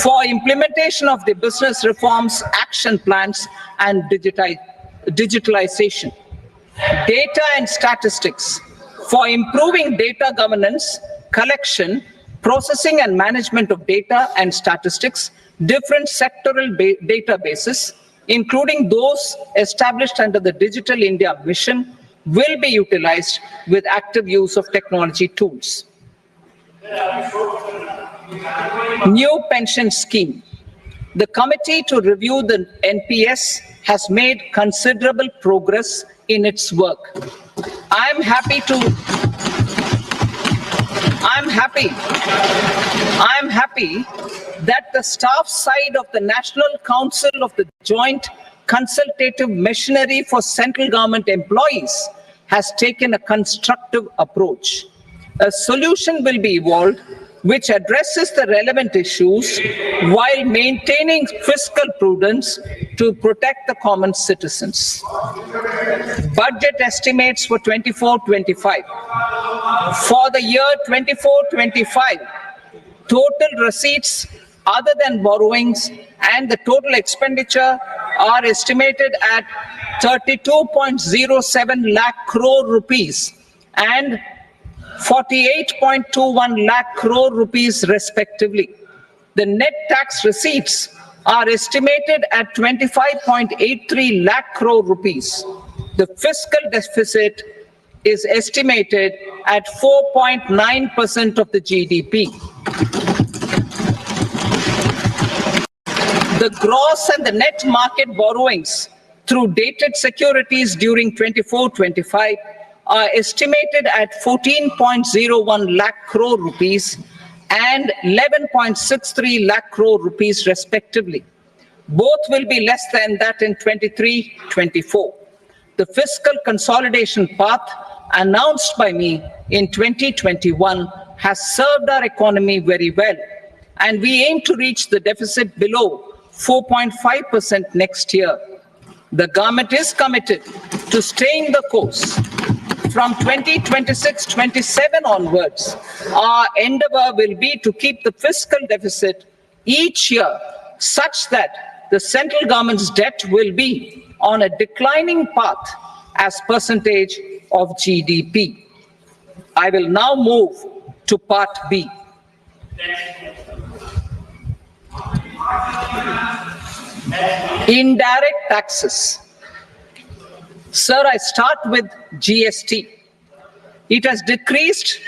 for implementation of the business reforms, action plans, and digitalization. Data and statistics. For improving data governance, collection, processing and management of data and statistics, different sectoral databases, including those established under the Digital India Mission, will be utilized with active use of technology tools. New pension scheme. The committee to review the NPS has made considerable progress in its work. I'm happy that the staff side of the National Council of the Joint Consultative Machinery for Central Government Employees has taken a constructive approach. A solution will be evolved which addresses the relevant issues while maintaining fiscal prudence to protect the common citizens. Budget estimates for 24-25. For the year 24-25, total receipts other than borrowings and the total expenditure are estimated at 32.07 lakh crore rupees and 48.21 lakh crore rupees respectively. The net tax receipts are estimated at 25.83 lakh crore rupees. The fiscal deficit is estimated at 4.9% of the GDP. The gross and the net market borrowings through dated securities during 24-25 are estimated at 14.01 lakh crore rupees and 11.63 lakh crore rupees respectively. Both will be less than that in 23-24. The fiscal consolidation path announced by me in 2021 has served our economy very well, and we aim to reach the deficit below 4.5% next year. The government is committed to staying the course. From 2026-27 onwards, our endeavor will be to keep the fiscal deficit each year such that the central government's debt will be on a declining path as percentage of GDP. I will now move to part B. Indirect taxes. Sir, I start with GST. It has decreased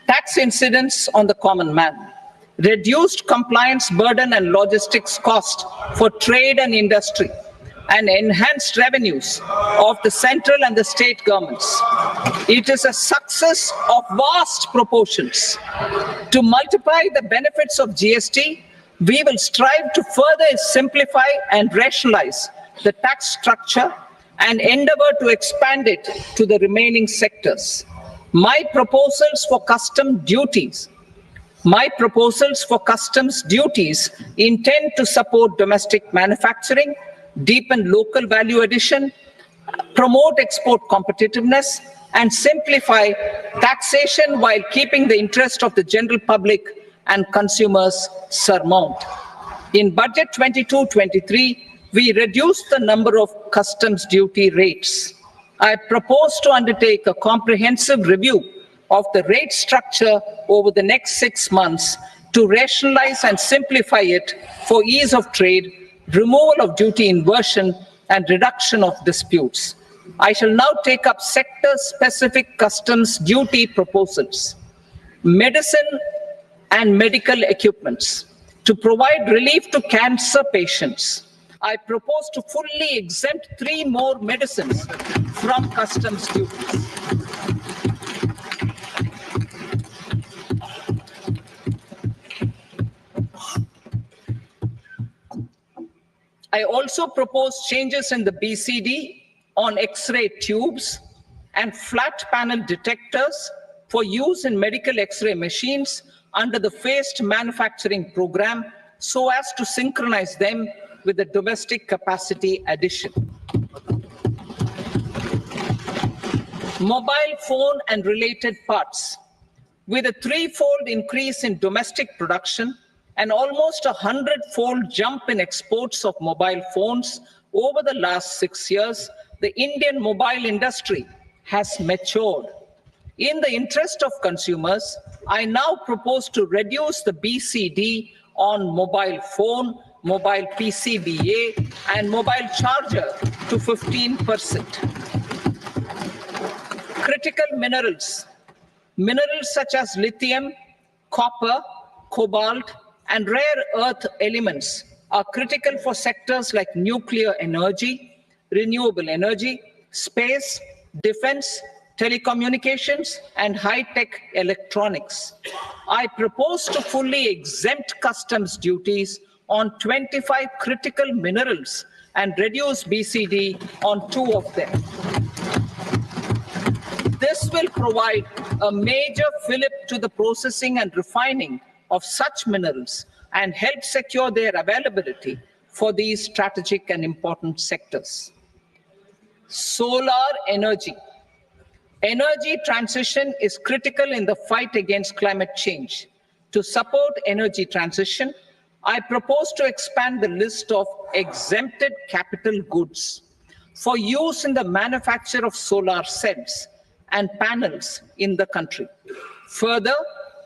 tax incidence on the common man, reduced compliance burden and logistics cost for trade and industry, and enhanced revenues of the central and the state governments. It is a success of vast proportions. To multiply the benefits of GST, we will strive to further simplify and rationalize the tax structure and endeavor to expand it to the remaining sectors. My proposals for customs duties intend to support domestic manufacturing, deepen local value addition, promote export competitiveness, and simplify taxation while keeping the interest of the general public and consumers surmount. In Budget 22-23, we reduced the number of customs duty rates. I propose to undertake a comprehensive review of the rate structure over the next 6 months to rationalize and simplify it for ease of trade, removal of duty inversion, and reduction of disputes. I shall now take up sector-specific customs duty proposals. Medicine and medical equipments. To provide relief to cancer patients, I propose to fully exempt 3 more medicines from customs duties. I also propose changes in the BCD on X-ray tubes and flat panel detectors for use in medical X-ray machines under the phased manufacturing program so as to synchronize them with the domestic capacity addition. Mobile phone and related parts. With a 3-fold increase in domestic production and almost a 100-fold jump in exports of mobile phones over the last 6 years, the Indian mobile industry has matured. In the interest of consumers, I now propose to reduce the BCD on mobile phone mobile PCBA, and mobile charger to 15%. Critical minerals. Minerals such as lithium, copper, cobalt, and rare earth elements are critical for sectors like nuclear energy, renewable energy, space, defense, telecommunications, and high-tech electronics. I propose to fully exempt customs duties on 25 critical minerals and reduce BCD on 2 of them. This will provide a major fillip to the processing and refining of such minerals and help secure their availability for these strategic and important sectors. Solar energy. Energy transition is critical in the fight against climate change. To support energy transition, I propose to expand the list of exempted capital goods for use in the manufacture of solar cells and panels in the country. Further,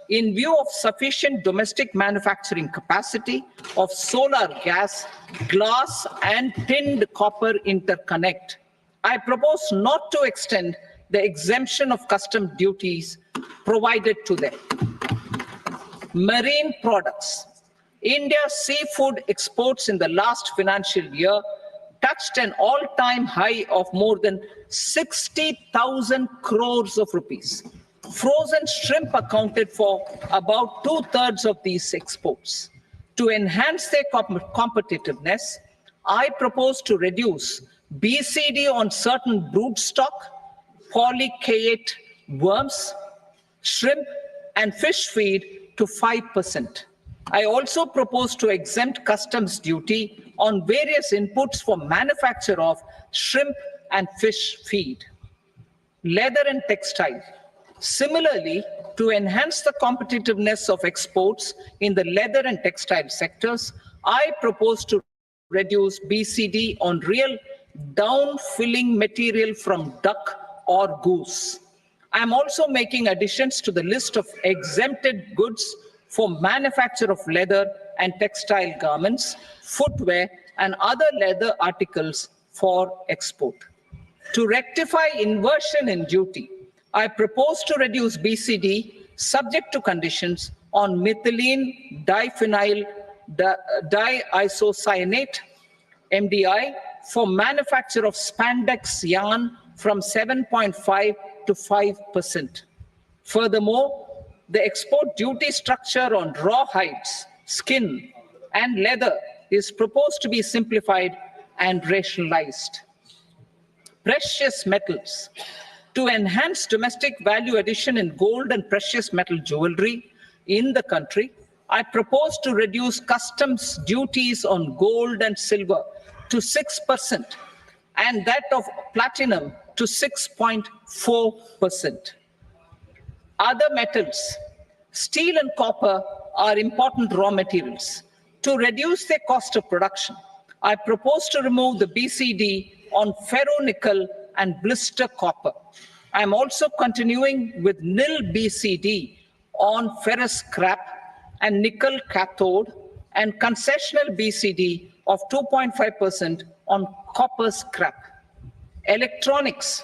in view of sufficient domestic manufacturing capacity of solar gas, glass, and tinned copper interconnect, I propose not to extend the exemption of custom duties provided to them. Marine products. India's seafood exports in the last financial year touched an all-time high of more than 60,000 crores of rupees. Frozen shrimp accounted for about 2/3 of these exports. To enhance their competitiveness, I propose to reduce BCD on certain broodstock, polychaete worms, shrimp, and fish feed to 5%. I also propose to exempt customs duty on various inputs for manufacture of shrimp and fish feed. Leather and textile. Similarly, to enhance the competitiveness of exports in the leather and textile sectors, I propose to reduce BCD on real down-filling material from duck or goose. I am also making additions to the list of exempted goods for manufacture of leather and textile garments, footwear, and other leather articles for export. To rectify inversion in duty, I propose to reduce BCD subject to conditions on methylene diphenyl diisocyanate, MDI, for manufacture of spandex yarn from 7.5 to 5%. Furthermore, the export duty structure on raw hides, skin, and leather is proposed to be simplified and rationalized. Precious metals. To enhance domestic value addition in gold and precious metal jewelry in the country, I propose to reduce customs duties on gold and silver to 6% and that of platinum to 6.4%. Other metals, steel and copper are important raw materials. To reduce their cost of production, I propose to remove the BCD on ferronickel and blister copper. I am also continuing with nil BCD on ferrous scrap and nickel cathode and concessional BCD of 2.5% on copper scrap. Electronics.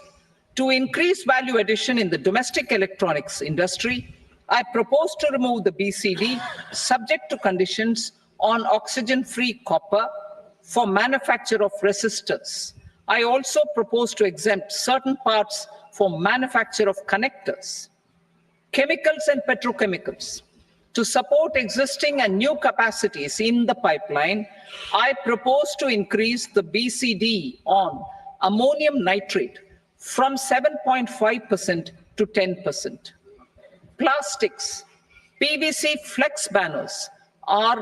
To increase value addition in the domestic electronics industry, I propose to remove the BCD subject to conditions on oxygen-free copper for manufacture of resistors. I also propose to exempt certain parts for manufacture of connectors. Chemicals and petrochemicals. To support existing and new capacities in the pipeline, I propose to increase the BCD on ammonium nitrate from 7.5% to 10%. Plastics. PVC flex banners are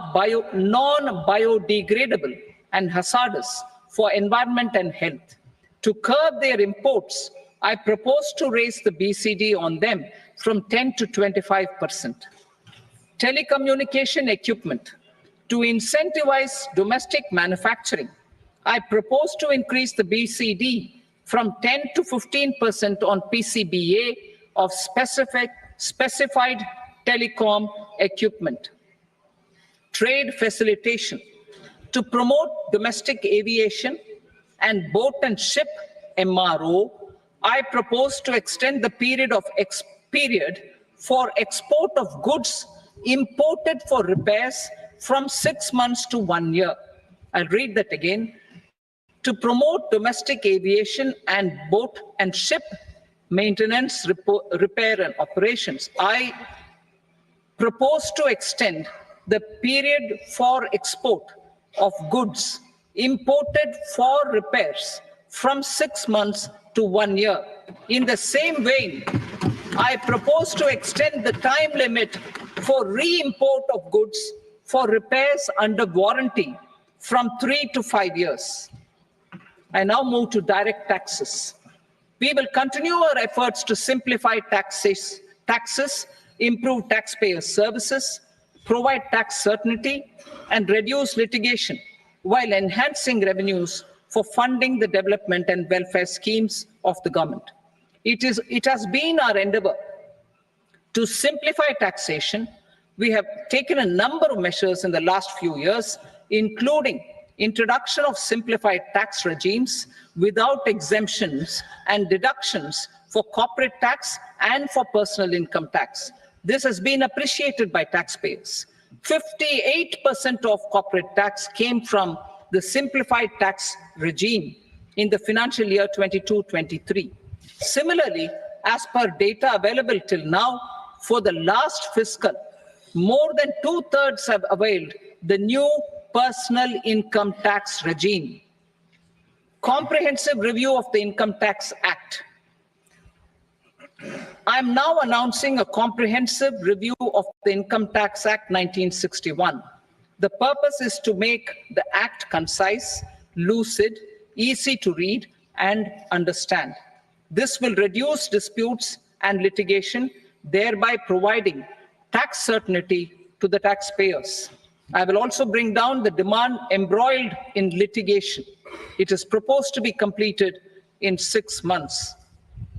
non-biodegradable and hazardous for environment and health. To curb their imports, I propose to raise the BCD on them from 10 to 25%. Telecommunication equipment. To incentivize domestic manufacturing, I propose to increase the BCD from 10 to 15% on PCBA of specified telecom equipment. Trade facilitation. To promote domestic aviation and boat and ship MRO, I propose to extend the period for export of goods imported for repairs from 6 months to 1 year. I'll read that again. To promote domestic aviation and boat and ship maintenance, repair and operations, I propose to extend the period for export of goods imported for repairs from 6 months to 1 year. In the same vein, I propose to extend the time limit for re-import of goods for repairs under warranty from 3 to 5 years. I now move to direct taxes. We will continue our efforts to simplify taxes, improve taxpayer services, provide tax certainty, and reduce litigation while enhancing revenues for funding the development and welfare schemes of the government. It has been our endeavor to simplify taxation. We have taken a number of measures in the last few years, including introduction of simplified tax regimes without exemptions and deductions for corporate tax and for personal income tax. This has been appreciated by taxpayers. 58% of corporate tax came from the simplified tax regime in the financial year 22-23. Similarly, as per data available till now, for the last fiscal, more than 2/3 have availed the new personal income tax regime. Comprehensive review of the Income Tax Act. I am now announcing a comprehensive review of the Income Tax Act 1961. The purpose is to make the act concise, lucid, easy to read and understand. This will reduce disputes and litigation, thereby providing tax certainty to the taxpayers. I will also bring down the demand embroiled in litigation. It is proposed to be completed in 6 months.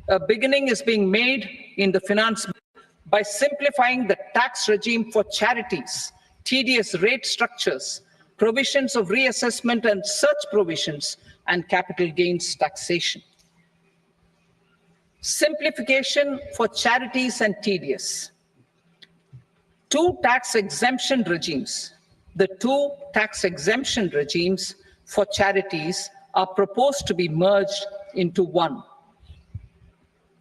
A beginning is being made in the finance by simplifying the tax regime for charities, TDS rate structures, provisions of reassessment and such provisions, and capital gains taxation. Simplification for charities and TDS. Two tax exemption regimes. The two tax exemption regimes for charities are proposed to be merged into one.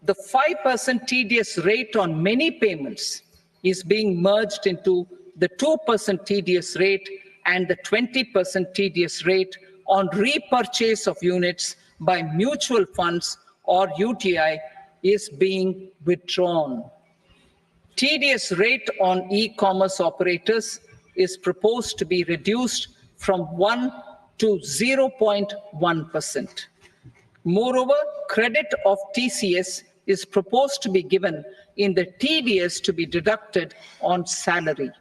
The 5% TDS rate on many payments is being merged into the 2% TDS rate, and the 20% TDS rate on repurchase of units by mutual funds or UTI is being withdrawn. TDS rate on e-commerce operators is proposed to be reduced from 1 to 0.1%. Moreover, credit of TCS is proposed to be given in the TDS to be deducted on salary.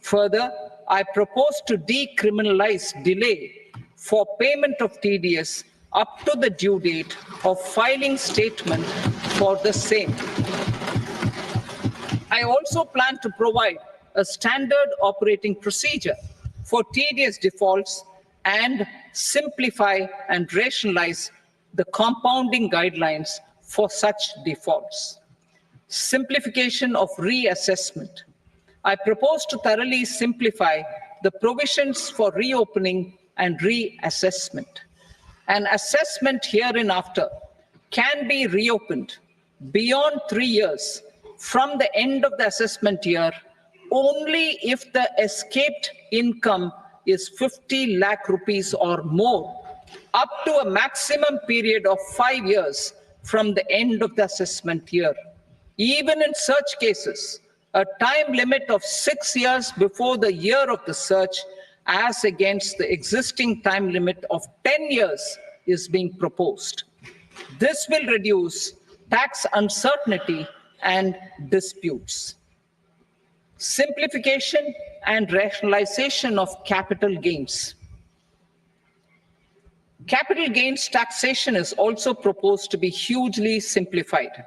Further, I propose to decriminalize delay for payment of TDS up to the due date of filing statement for the same. I also plan to provide a standard operating procedure for TDS defaults and simplify and rationalize the compounding guidelines for such defaults. Simplification of reassessment. I propose to thoroughly simplify the provisions for reopening and reassessment. An assessment hereinafter can be reopened beyond 3 years from the end of the assessment year only if the escaped income is 50 lakh rupees or more, up to a maximum period of 5 years from the end of the assessment year. Even in such cases, a time limit of 6 years before the year of the search, as against the existing time limit of 10 years, is being proposed. This will reduce tax uncertainty and disputes. Simplification and rationalization of capital gains. Capital gains taxation is also proposed to be hugely simplified.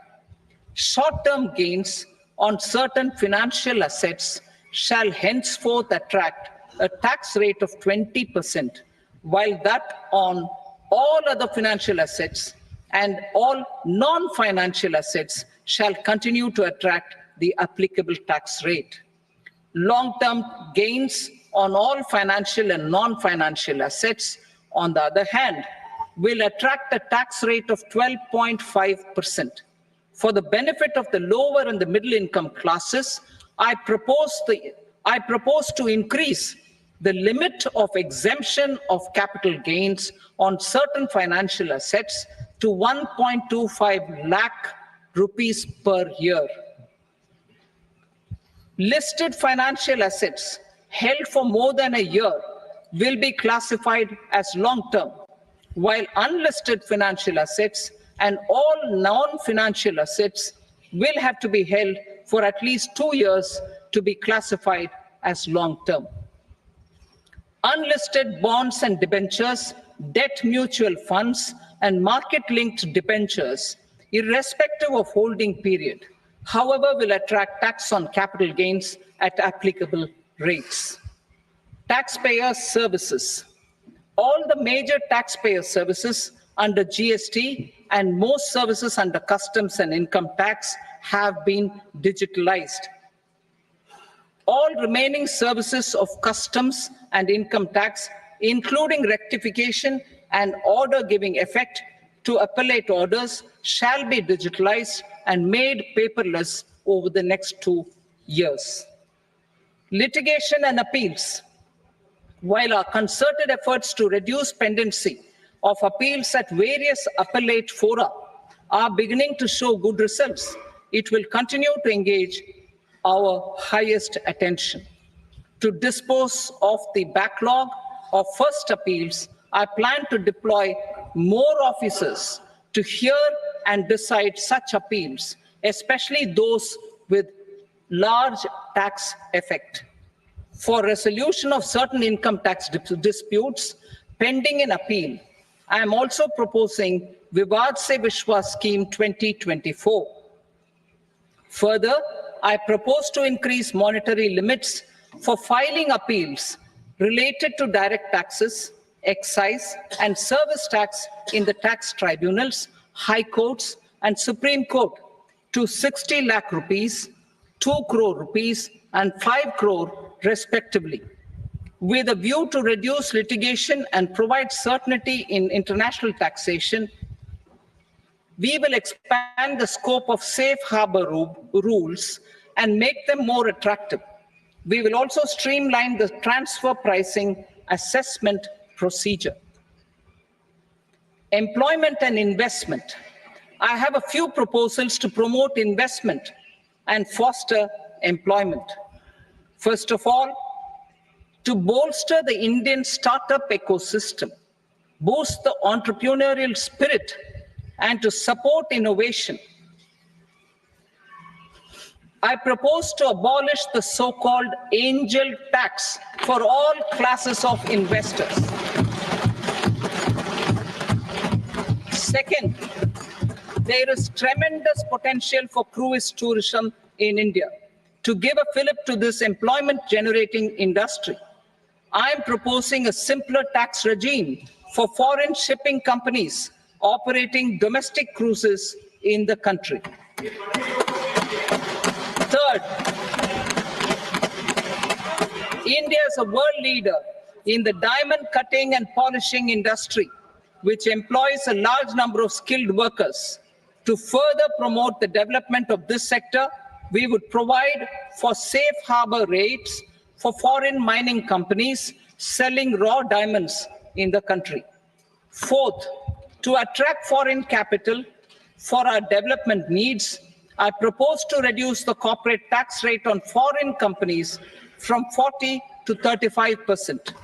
Short-term gains on certain financial assets shall henceforth attract a tax rate of 20%, while that on all other financial assets and all non-financial assets shall continue to attract the applicable tax rate. Long-term gains on all financial and non-financial assets, on the other hand, will attract a tax rate of 12.5%. For the benefit of the lower and the middle income classes, I propose to increase the limit of exemption of capital gains on certain financial assets to 1.25 lakh rupees per year. Listed financial assets held for more than a year will be classified as long-term, while unlisted financial assets and all non-financial assets will have to be held for at least 2 years to be classified as long-term. Unlisted bonds and debentures, debt mutual funds, and market-linked debentures, irrespective of holding period, however, will attract tax on capital gains at applicable rates. Taxpayer services. All the major taxpayer services under GST and most services under customs and income tax have been digitalized. All remaining services of customs and income tax, including rectification and order giving effect to appellate orders, shall be digitalized and made paperless over the next 2 years. Litigation and appeals. While our concerted efforts to reduce pendency of appeals at various appellate fora are beginning to show good results, it will continue to engage our highest attention. To dispose of the backlog of first appeals, I plan to deploy more officers to hear and decide such appeals, especially those with large tax effect. For resolution of certain income tax disputes pending in appeal, I am also proposing Vivad Se Vishwas Scheme 2024. Further, I propose to increase monetary limits for filing appeals related to direct taxes, excise, and service tax in the tax tribunals, high courts, and Supreme Court to 60 lakh rupees, 2 crore rupees, and 5 crore respectively, with a view to reduce litigation and provide certainty in international taxation. We will expand the scope of safe harbor rules and make them more attractive. We will also streamline the transfer pricing assessment procedure. Employment and investment. I have a few proposals to promote investment and foster employment. First of all, to bolster the Indian startup ecosystem, boost the entrepreneurial spirit, and to support innovation, I propose to abolish the so-called angel tax for all classes of investors. Second, there is tremendous potential for cruise tourism in India. To give a fillip to this employment-generating industry, I am proposing a simpler tax regime for foreign shipping companies operating domestic cruises in the country. Third, India is a world leader in the diamond cutting and polishing industry, which employs a large number of skilled workers. To further promote the development of this sector, we would provide for safe harbor rates for foreign mining companies selling raw diamonds in the country. Fourth, to attract foreign capital for our development needs, I propose to reduce the corporate tax rate on foreign companies from 40 to 35%.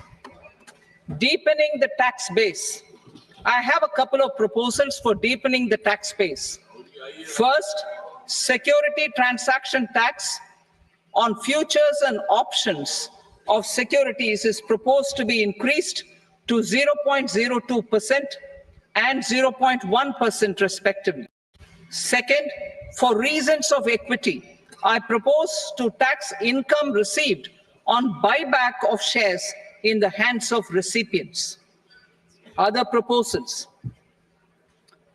Deepening the tax base. I have a couple of proposals for deepening the tax base. First, security transaction tax on futures and options of securities is proposed to be increased to 0.02% and 0.1% respectively. Second, for reasons of equity, I propose to tax income received on buyback of shares in the hands of recipients. Other proposals: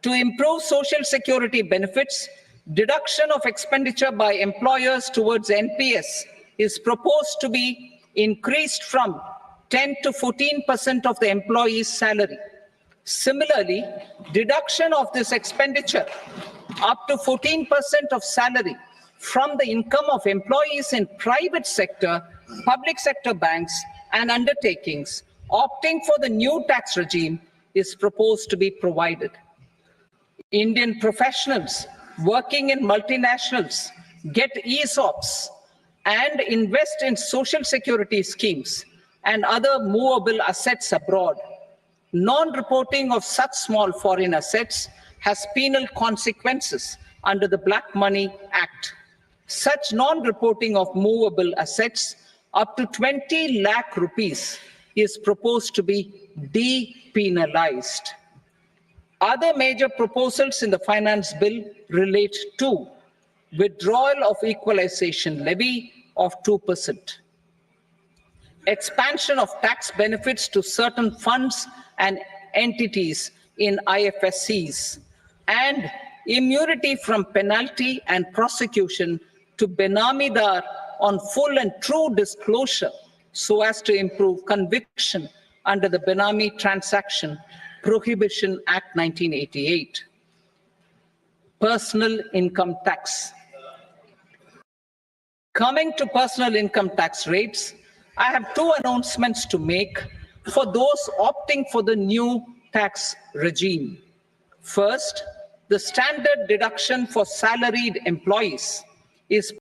to improve social security benefits, deduction of expenditure by employers towards NPS is proposed to be increased from 10 to 14% of the employee's salary. Similarly, deduction of this expenditure up to 14% of salary from the income of employees in private sector, public sector banks and undertakings opting for the new tax regime is proposed to be provided. Indian professionals working in multinationals get ESOPs and invest in social security schemes and other movable assets abroad. Non-reporting of such small foreign assets has penal consequences under the Black Money Act. Such non-reporting of movable assets up to 20 lakh rupees is proposed to be depenalized. Other major proposals in the finance bill relate to withdrawal of equalization levy of 2%, expansion of tax benefits to certain funds and entities in IFSCs, and immunity from penalty and prosecution to Benamidar on full and true disclosure so as to improve conviction under the Benami Transaction Prohibition Act 1988. Personal income tax. Coming to personal income tax rates, I have two announcements to make for those opting for the new tax regime. First, the standard deduction for salaried employees is